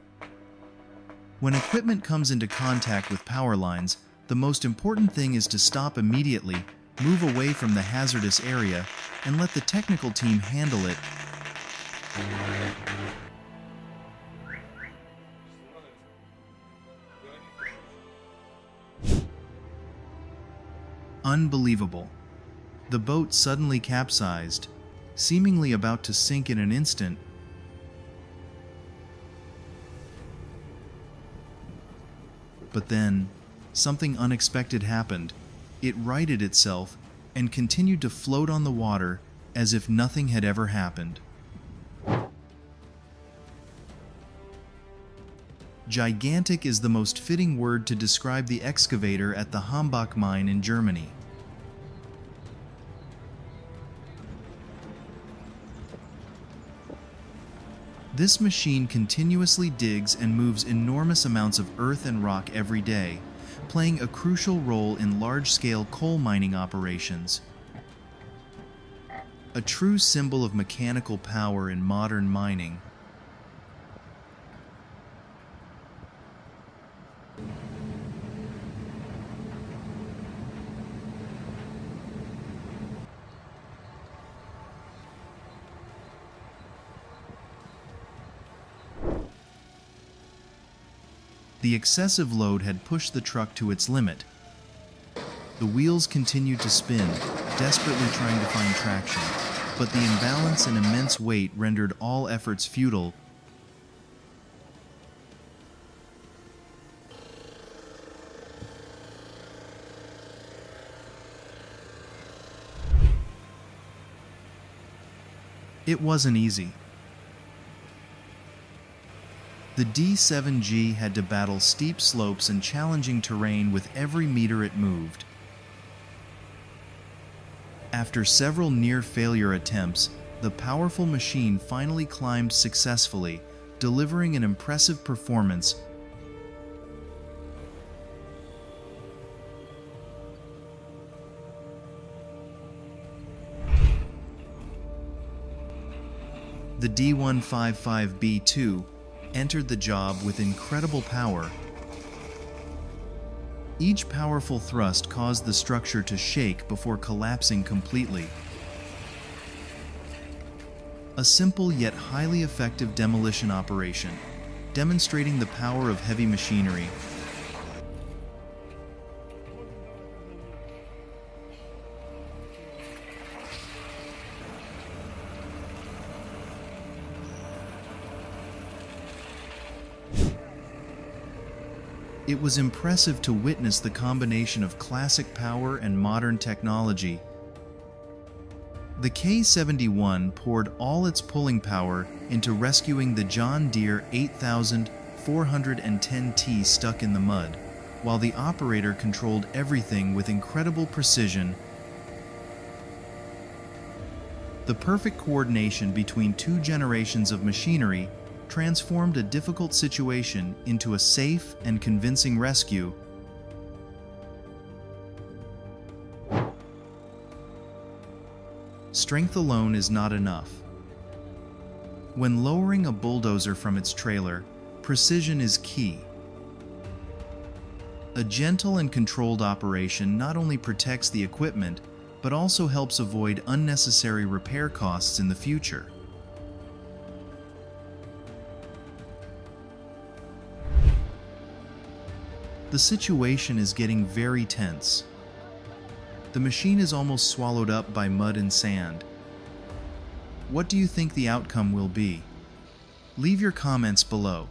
When equipment comes into contact with power lines, the most important thing is to stop immediately, move away from the hazardous area, and let the technical team handle it. Unbelievable. The boat suddenly capsized, seemingly about to sink in an instant. But then, something unexpected happened. It righted itself and continued to float on the water as if nothing had ever happened. Gigantic is the most fitting word to describe the excavator at the Hambach mine in Germany. This machine continuously digs and moves enormous amounts of earth and rock every day, playing a crucial role in large-scale coal mining operations. A true symbol of mechanical power in modern mining. The excessive load had pushed the truck to its limit. The wheels continued to spin, desperately trying to find traction, but the imbalance and immense weight rendered all efforts futile. It wasn't easy. The D7G had to battle steep slopes and challenging terrain with every meter it moved. After several near-failure attempts, the powerful machine finally climbed successfully, delivering an impressive performance. The D155B2 entered the job with incredible power. Each powerful thrust caused the structure to shake before collapsing completely. A simple yet highly effective demolition operation, demonstrating the power of heavy machinery. It was impressive to witness the combination of classic power and modern technology. The K71 poured all its pulling power into rescuing the John Deere 8410T stuck in the mud, while the operator controlled everything with incredible precision. The perfect coordination between two generations of machinery transformed a difficult situation into a safe and convincing rescue. Strength alone is not enough. When lowering a bulldozer from its trailer, precision is key. A gentle and controlled operation not only protects the equipment, but also helps avoid unnecessary repair costs in the future. The situation is getting very tense. The machine is almost swallowed up by mud and sand. What do you think the outcome will be? Leave your comments below.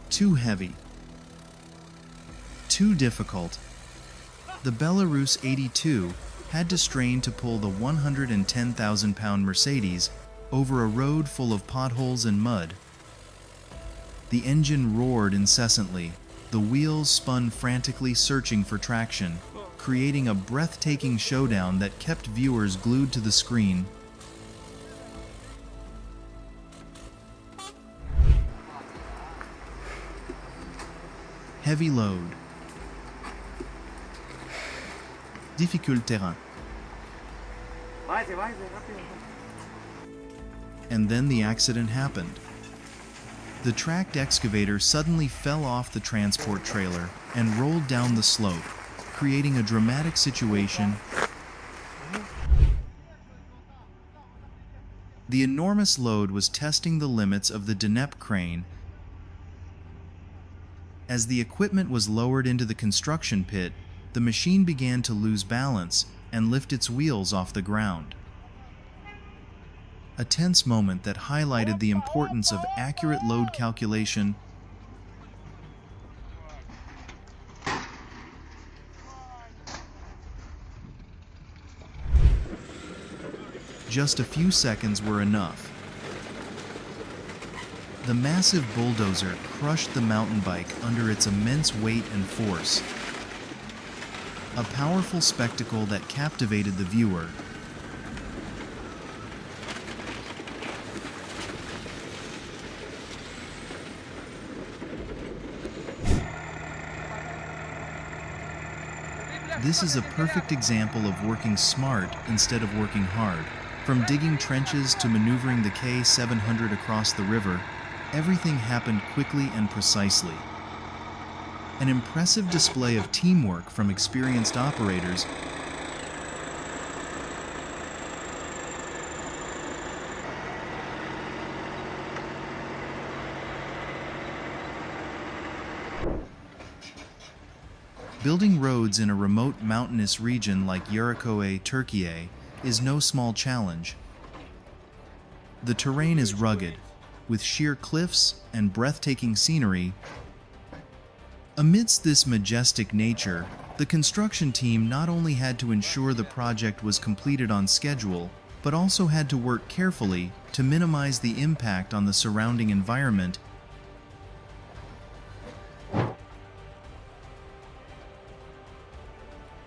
Too heavy. Too difficult. The Belarus 82 had to strain to pull the 110,000-pound Mercedes over a road full of potholes and mud. The engine roared incessantly, the wheels spun frantically searching for traction, creating a breathtaking showdown that kept viewers glued to the screen. Heavy load. Difficult terrain. And then the accident happened. The tracked excavator suddenly fell off the transport trailer and rolled down the slope, creating a dramatic situation. The enormous load was testing the limits of the Deneb crane. As the equipment was lowered into the construction pit, the machine began to lose balance and lift its wheels off the ground. A tense moment that highlighted the importance of accurate load calculation. Just a few seconds were enough. The massive bulldozer crushed the mountain bike under its immense weight and force. A powerful spectacle that captivated the viewer. This is a perfect example of working smart instead of working hard. From digging trenches to maneuvering the K700 across the river, everything happened quickly and precisely. An impressive display of teamwork from experienced operators. Building roads in a remote mountainous region like Yarakoy, Turkey, is no small challenge. The terrain is rugged, with sheer cliffs and breathtaking scenery. Amidst this majestic nature, the construction team not only had to ensure the project was completed on schedule, but also had to work carefully to minimize the impact on the surrounding environment.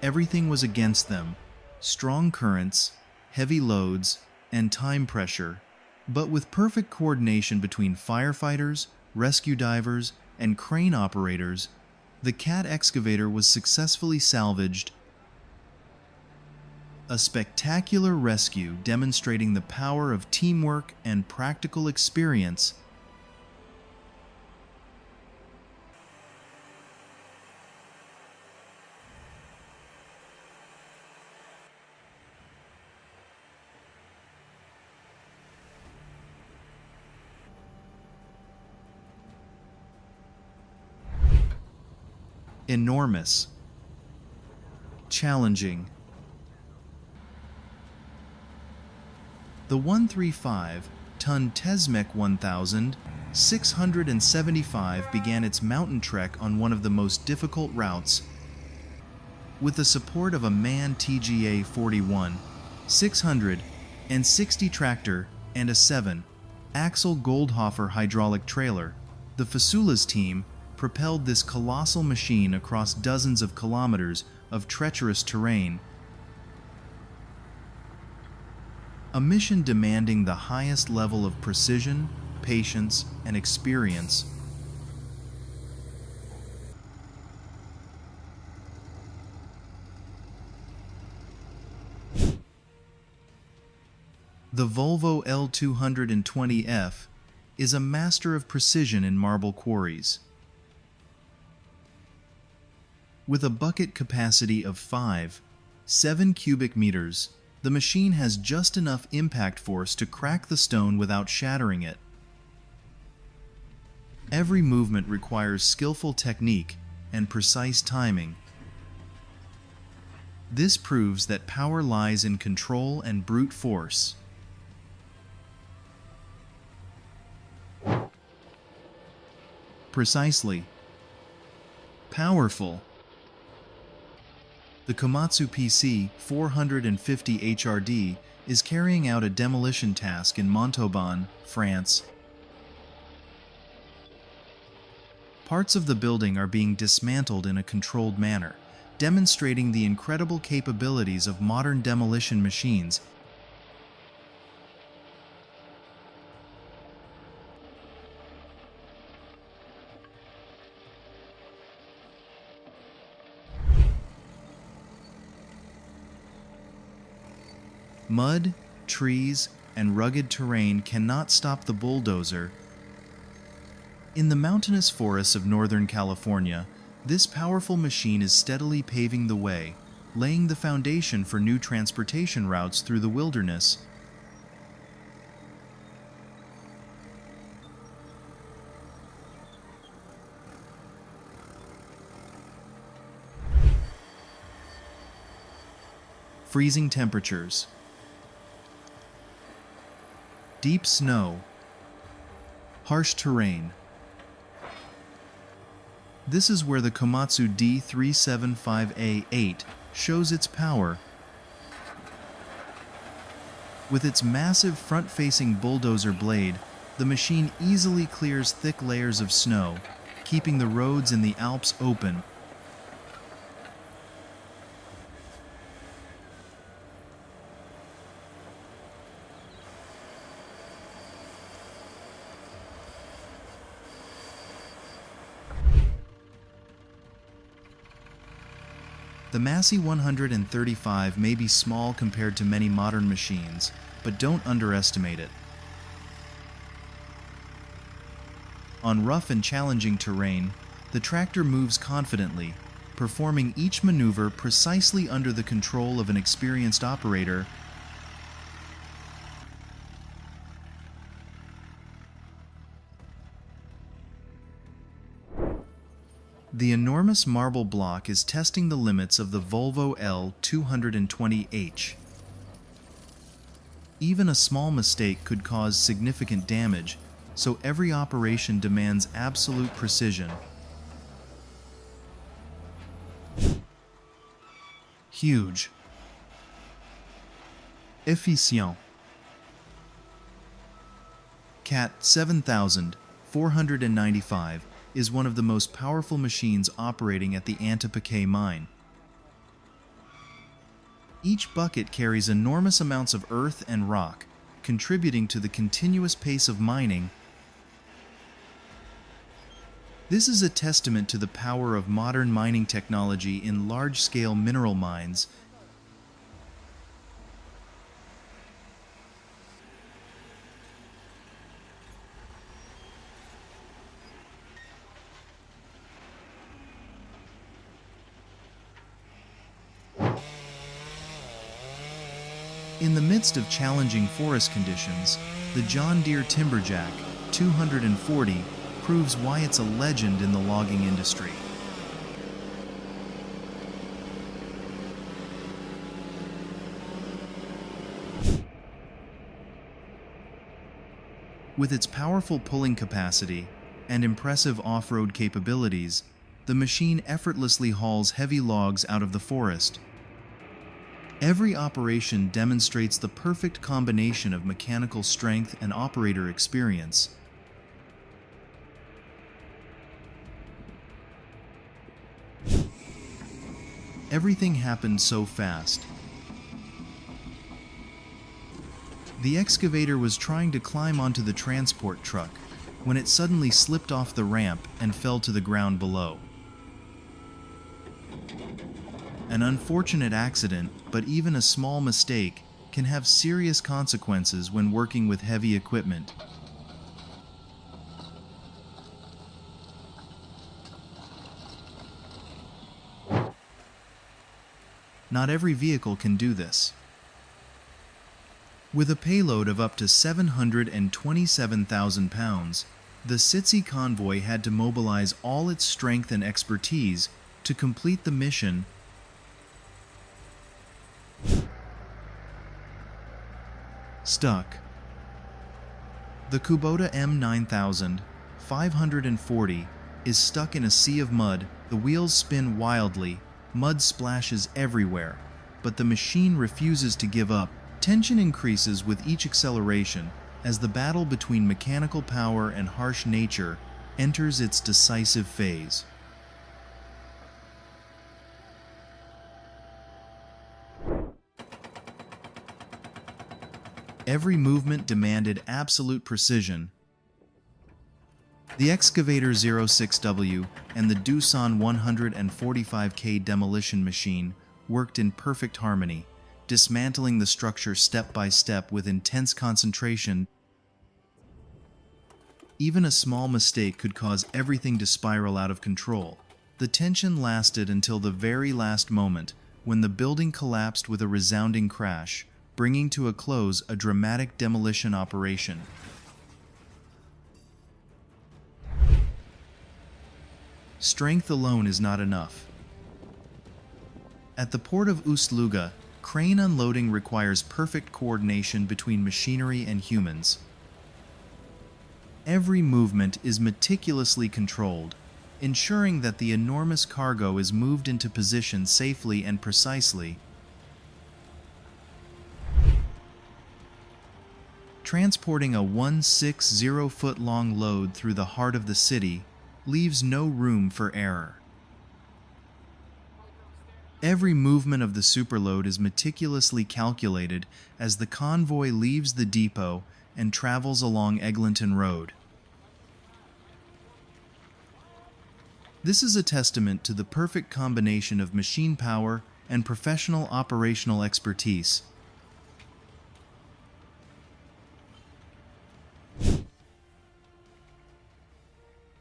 Everything was against them: strong currents, heavy loads, and time pressure. But with perfect coordination between firefighters, rescue divers, and crane operators, the CAT excavator was successfully salvaged. A spectacular rescue demonstrating the power of teamwork and practical experience. Enormous. Challenging. The 135-ton Tesmek 1675 began its mountain trek on one of the most difficult routes. With the support of a manned TGA 41, 660 tractor and a 7-axle Goldhofer hydraulic trailer, the Fasula's team propelled this colossal machine across dozens of kilometers of treacherous terrain. A mission demanding the highest level of precision, patience, and experience. The Volvo L220F is a master of precision in marble quarries. With a bucket capacity of 7 cubic meters, the machine has just enough impact force to crack the stone without shattering it. Every movement requires skillful technique and precise timing. This proves that power lies in control and brute force. Precisely. Powerful. The Komatsu PC 450 HRD is carrying out a demolition task in Montauban, France. Parts of the building are being dismantled in a controlled manner, demonstrating the incredible capabilities of modern demolition machines. Mud, trees, and rugged terrain cannot stop the bulldozer. In the mountainous forests of Northern California, this powerful machine is steadily paving the way, laying the foundation for new transportation routes through the wilderness. freezing temperatures, deep snow, harsh terrain. This is where the Komatsu D375A8 shows its power. With its massive front-facing bulldozer blade, the machine easily clears thick layers of snow, keeping the roads in the Alps open. The Massey 135 may be small compared to many modern machines, but don't underestimate it. On rough and challenging terrain, the tractor moves confidently, performing each maneuver precisely under the control of an experienced operator. The enormous marble block is testing the limits of the Volvo L220h. Even a small mistake could cause significant damage, so every operation demands absolute precision. Huge. Efficient. CAT 7495 is one of the most powerful machines operating at the Antipaquet mine. Each bucket carries enormous amounts of earth and rock, contributing to the continuous pace of mining. This is a testament to the power of modern mining technology in large-scale mineral mines. In the midst of challenging forest conditions, the John Deere Timberjack 240 proves why it's a legend in the logging industry. With its powerful pulling capacity and impressive off-road capabilities, the machine effortlessly hauls heavy logs out of the forest. Every operation demonstrates the perfect combination of mechanical strength and operator experience. Everything happened so fast. The excavator was trying to climb onto the transport truck when it suddenly slipped off the ramp and fell to the ground below. An unfortunate accident, but even a small mistake, can have serious consequences when working with heavy equipment. Not every vehicle can do this. With a payload of up to 727,000 pounds, the Sitsi convoy had to mobilize all its strength and expertise to complete the mission. Stuck. The Kubota M9540 is stuck in a sea of mud. The wheels spin wildly, mud splashes everywhere, but the machine refuses to give up. Tension increases with each acceleration as the battle between mechanical power and harsh nature enters its decisive phase. Every movement demanded absolute precision. The Excavator 06W and the Doosan 145K demolition machine worked in perfect harmony, dismantling the structure step by step with intense concentration. Even a small mistake could cause everything to spiral out of control. The tension lasted until the very last moment, when the building collapsed with a resounding crash, bringing to a close a dramatic demolition operation. Strength alone is not enough. At the port of Ust-Luga, Crane unloading requires perfect coordination between machinery and humans. Every movement is meticulously controlled, ensuring that the enormous cargo is moved into position safely and precisely. Transporting a 160-foot-long load through the heart of the city leaves no room for error. Every movement of the superload is meticulously calculated as the convoy leaves the depot and travels along Eglinton Road. This is a testament to the perfect combination of machine power and professional operational expertise.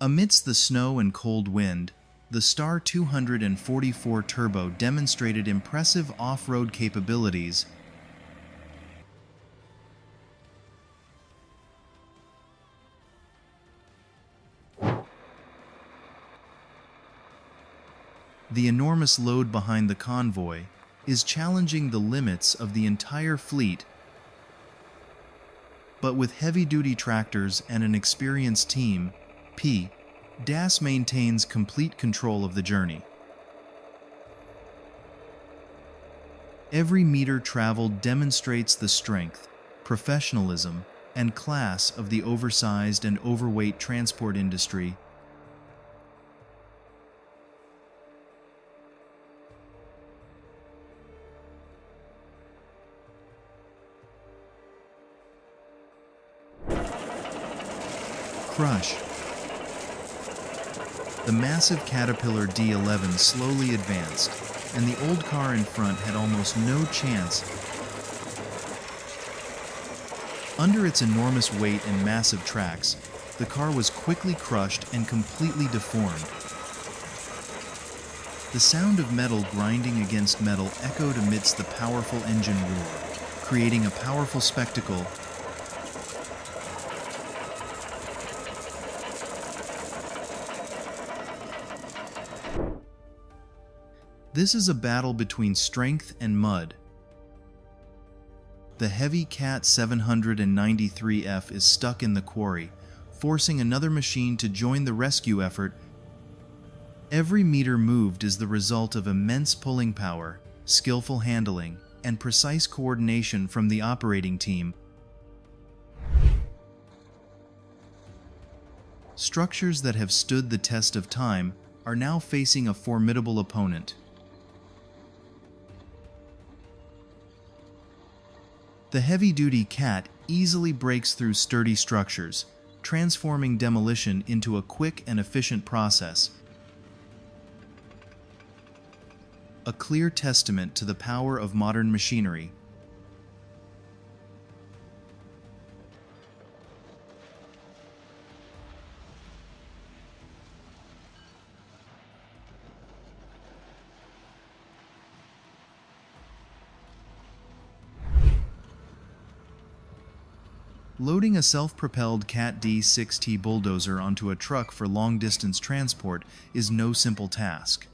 Amidst the snow and cold wind, the Star 244 Turbo demonstrated impressive off-road capabilities. The enormous load behind the convoy is challenging the limits of the entire fleet, but with heavy-duty tractors and an experienced team, DAS maintains complete control of the journey. Every meter traveled demonstrates the strength, professionalism, and class of the oversized and overweight transport industry. Crush. The massive Caterpillar D11 slowly advanced, and the old car in front had almost no chance. Under its enormous weight and massive tracks, the car was quickly crushed and completely deformed. The sound of metal grinding against metal echoed amidst the powerful engine roar, creating a powerful spectacle. This is a battle between strength and mud. The heavy Cat 793F is stuck in the quarry, forcing another machine to join the rescue effort. Every meter moved is the result of immense pulling power, skillful handling, and precise coordination from the operating team. Structures that have stood the test of time are now facing a formidable opponent. The heavy-duty Cat easily breaks through sturdy structures, transforming demolition into a quick and efficient process. A clear testament to the power of modern machinery. Loading a self-propelled Cat D6T bulldozer onto a truck for long-distance transport is no simple task.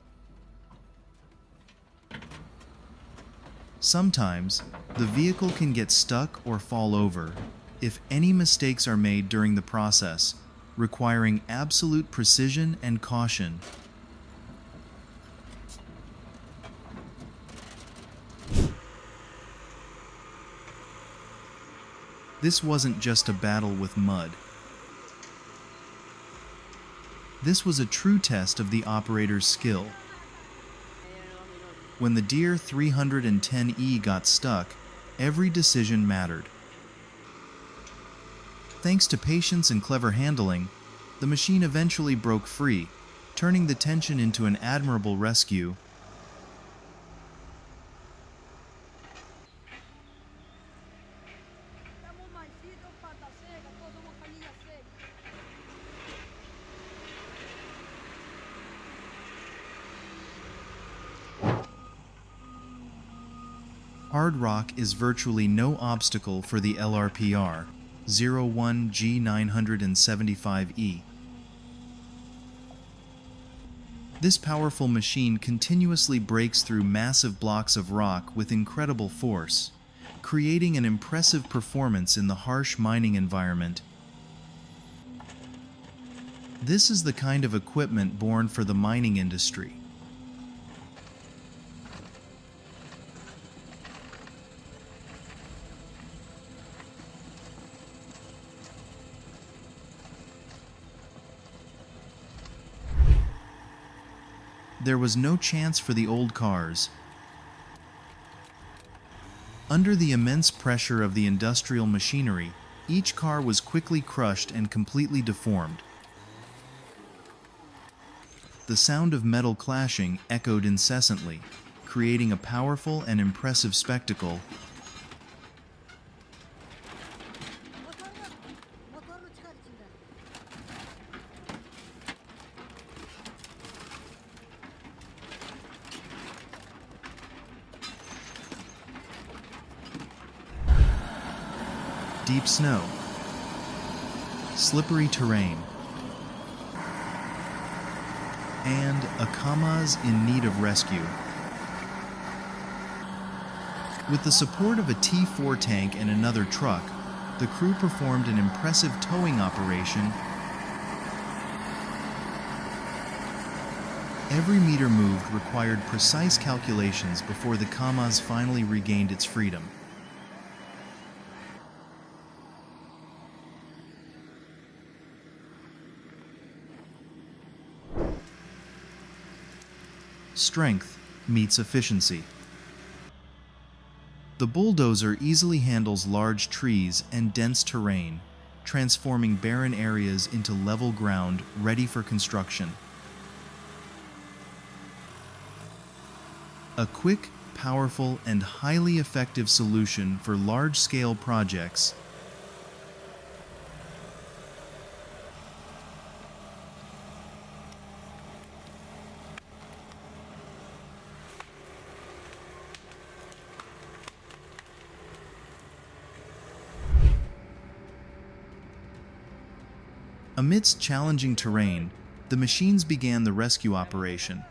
Sometimes, the vehicle can get stuck or fall over if any mistakes are made during the process, requiring absolute precision and caution. This wasn't just a battle with mud. This was a true test of the operator's skill. When the Deere 310E got stuck, every decision mattered. Thanks to patience and clever handling, the machine eventually broke free, turning the tension into an admirable rescue. Hard rock is virtually no obstacle for the LRPR 01G975E. This powerful machine continuously breaks through massive blocks of rock with incredible force, creating an impressive performance in the harsh mining environment. This is the kind of equipment born for the mining industry. There was no chance for the old cars. Under the immense pressure of the industrial machinery, each car was quickly crushed and completely deformed. The sound of metal clashing echoed incessantly, creating a powerful and impressive spectacle. Deep snow, slippery terrain, and a Kamaz in need of rescue. With the support of a T4 tank and another truck, the crew performed an impressive towing operation. Every meter moved required precise calculations before the Kamaz finally regained its freedom. Strength meets efficiency. The bulldozer easily handles large trees and dense terrain, transforming barren areas into level ground ready for construction. A quick, powerful, and highly effective solution for large-scale projects. Amidst challenging terrain, the machines began the rescue operation.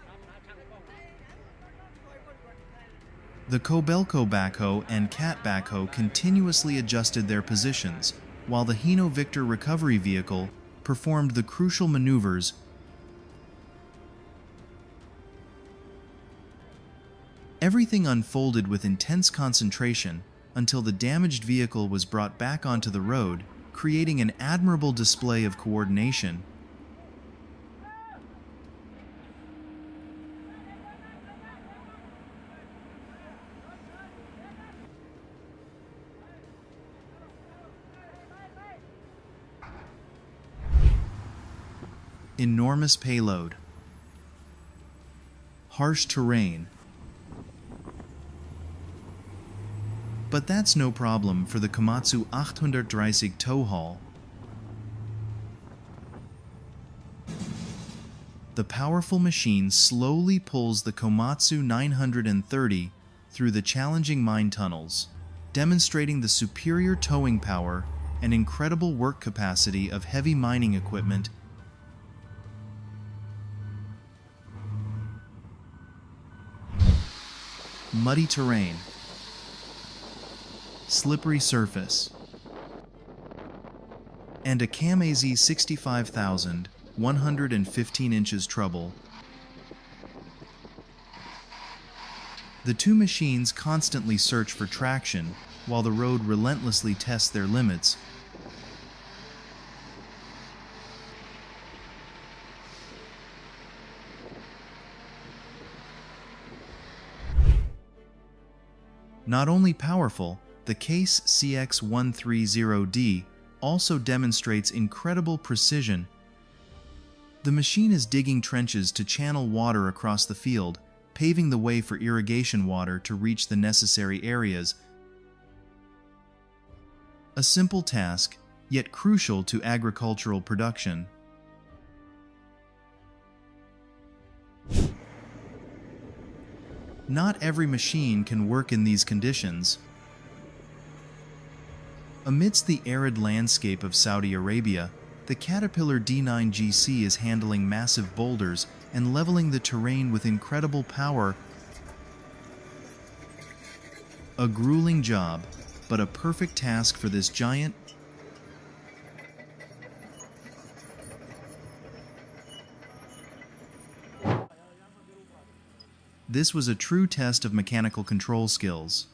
The Kobelco backhoe and Cat backhoe continuously adjusted their positions, while the Hino Victor recovery vehicle performed the crucial maneuvers. Everything unfolded with intense concentration until the damaged vehicle was brought back onto the road, creating an admirable display of coordination. Enormous payload, harsh terrain. But that's no problem for the Komatsu 830 tow haul. The powerful machine slowly pulls the Komatsu 930 through the challenging mine tunnels, demonstrating the superior towing power and incredible work capacity of heavy mining equipment. Muddy terrain, slippery surface, and a Kamaz 65,115 inches trouble. The two machines constantly search for traction, while the road relentlessly tests their limits. Not only powerful, the Case CX130D also demonstrates incredible precision. The machine is digging trenches to channel water across the field, paving the way for irrigation water to reach the necessary areas. A simple task, yet crucial to agricultural production. Not every machine can work in these conditions. Amidst the arid landscape of Saudi Arabia, the Caterpillar D9GC is handling massive boulders and leveling the terrain with incredible power. A grueling job, but a perfect task for this giant. This was a true test of mechanical control skills.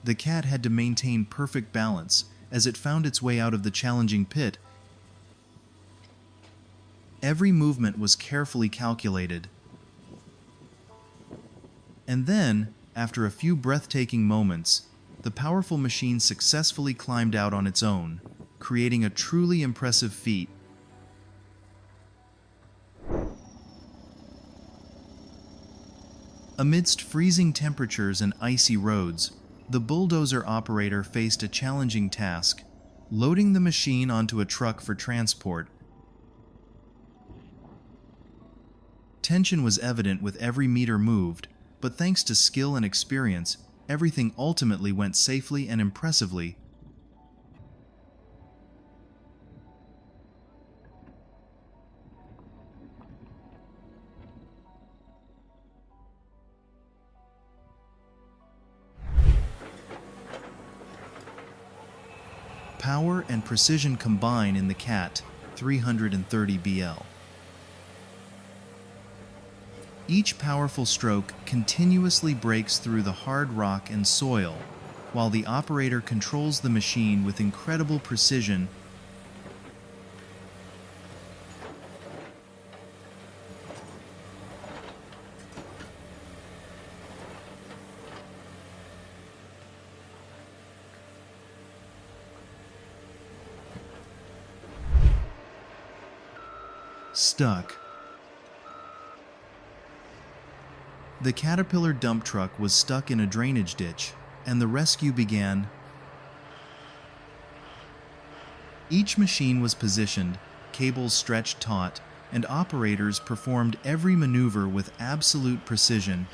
The cat had to maintain perfect balance as it found its way out of the challenging pit. Every movement was carefully calculated. And then, after a few breathtaking moments, the powerful machine successfully climbed out on its own, creating a truly impressive feat. Amidst freezing temperatures and icy roads, the bulldozer operator faced a challenging task, loading the machine onto a truck for transport. Tension was evident with every meter moved, but thanks to skill and experience, everything ultimately went safely and impressively. Power and precision combine in the Cat 330 BL. Each powerful stroke continuously breaks through the hard rock and soil, while the operator controls the machine with incredible precision. Stuck. The Caterpillar dump truck was stuck in a drainage ditch, and the rescue began. Each machine was positioned, cables stretched taut, and operators performed every maneuver with absolute precision.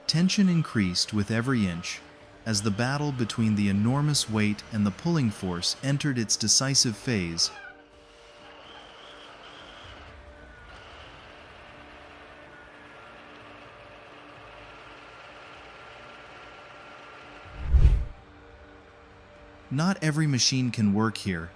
Tension increased with every inch, as the battle between the enormous weight and the pulling force entered its decisive phase. Not every machine can work here.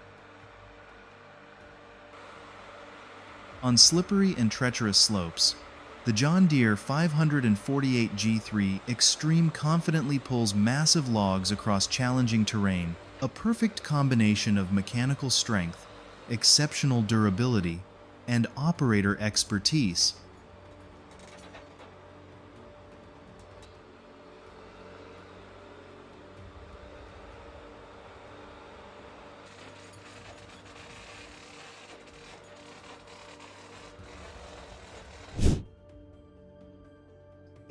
On slippery and treacherous slopes, the John Deere 548 G3 Extreme confidently pulls massive logs across challenging terrain, a perfect combination of mechanical strength, exceptional durability, and operator expertise.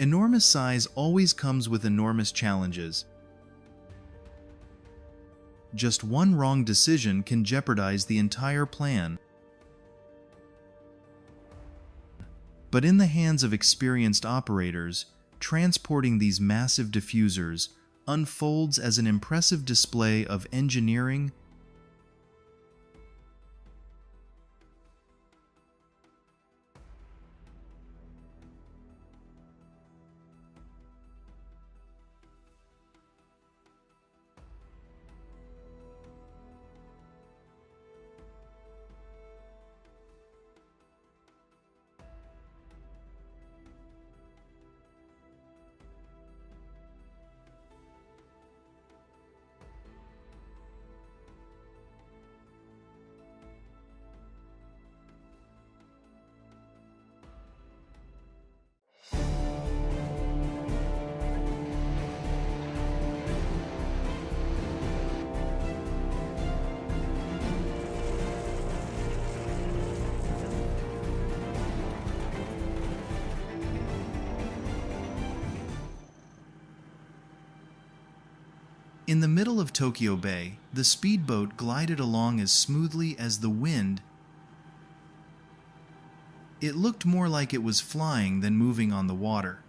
Enormous size always comes with enormous challenges. Just one wrong decision can jeopardize the entire plan. But in the hands of experienced operators, transporting these massive diffusers unfolds as an impressive display of engineering. In the middle of Tokyo Bay, the speedboat glided along as smoothly as the wind. It looked more like it was flying than moving on the water.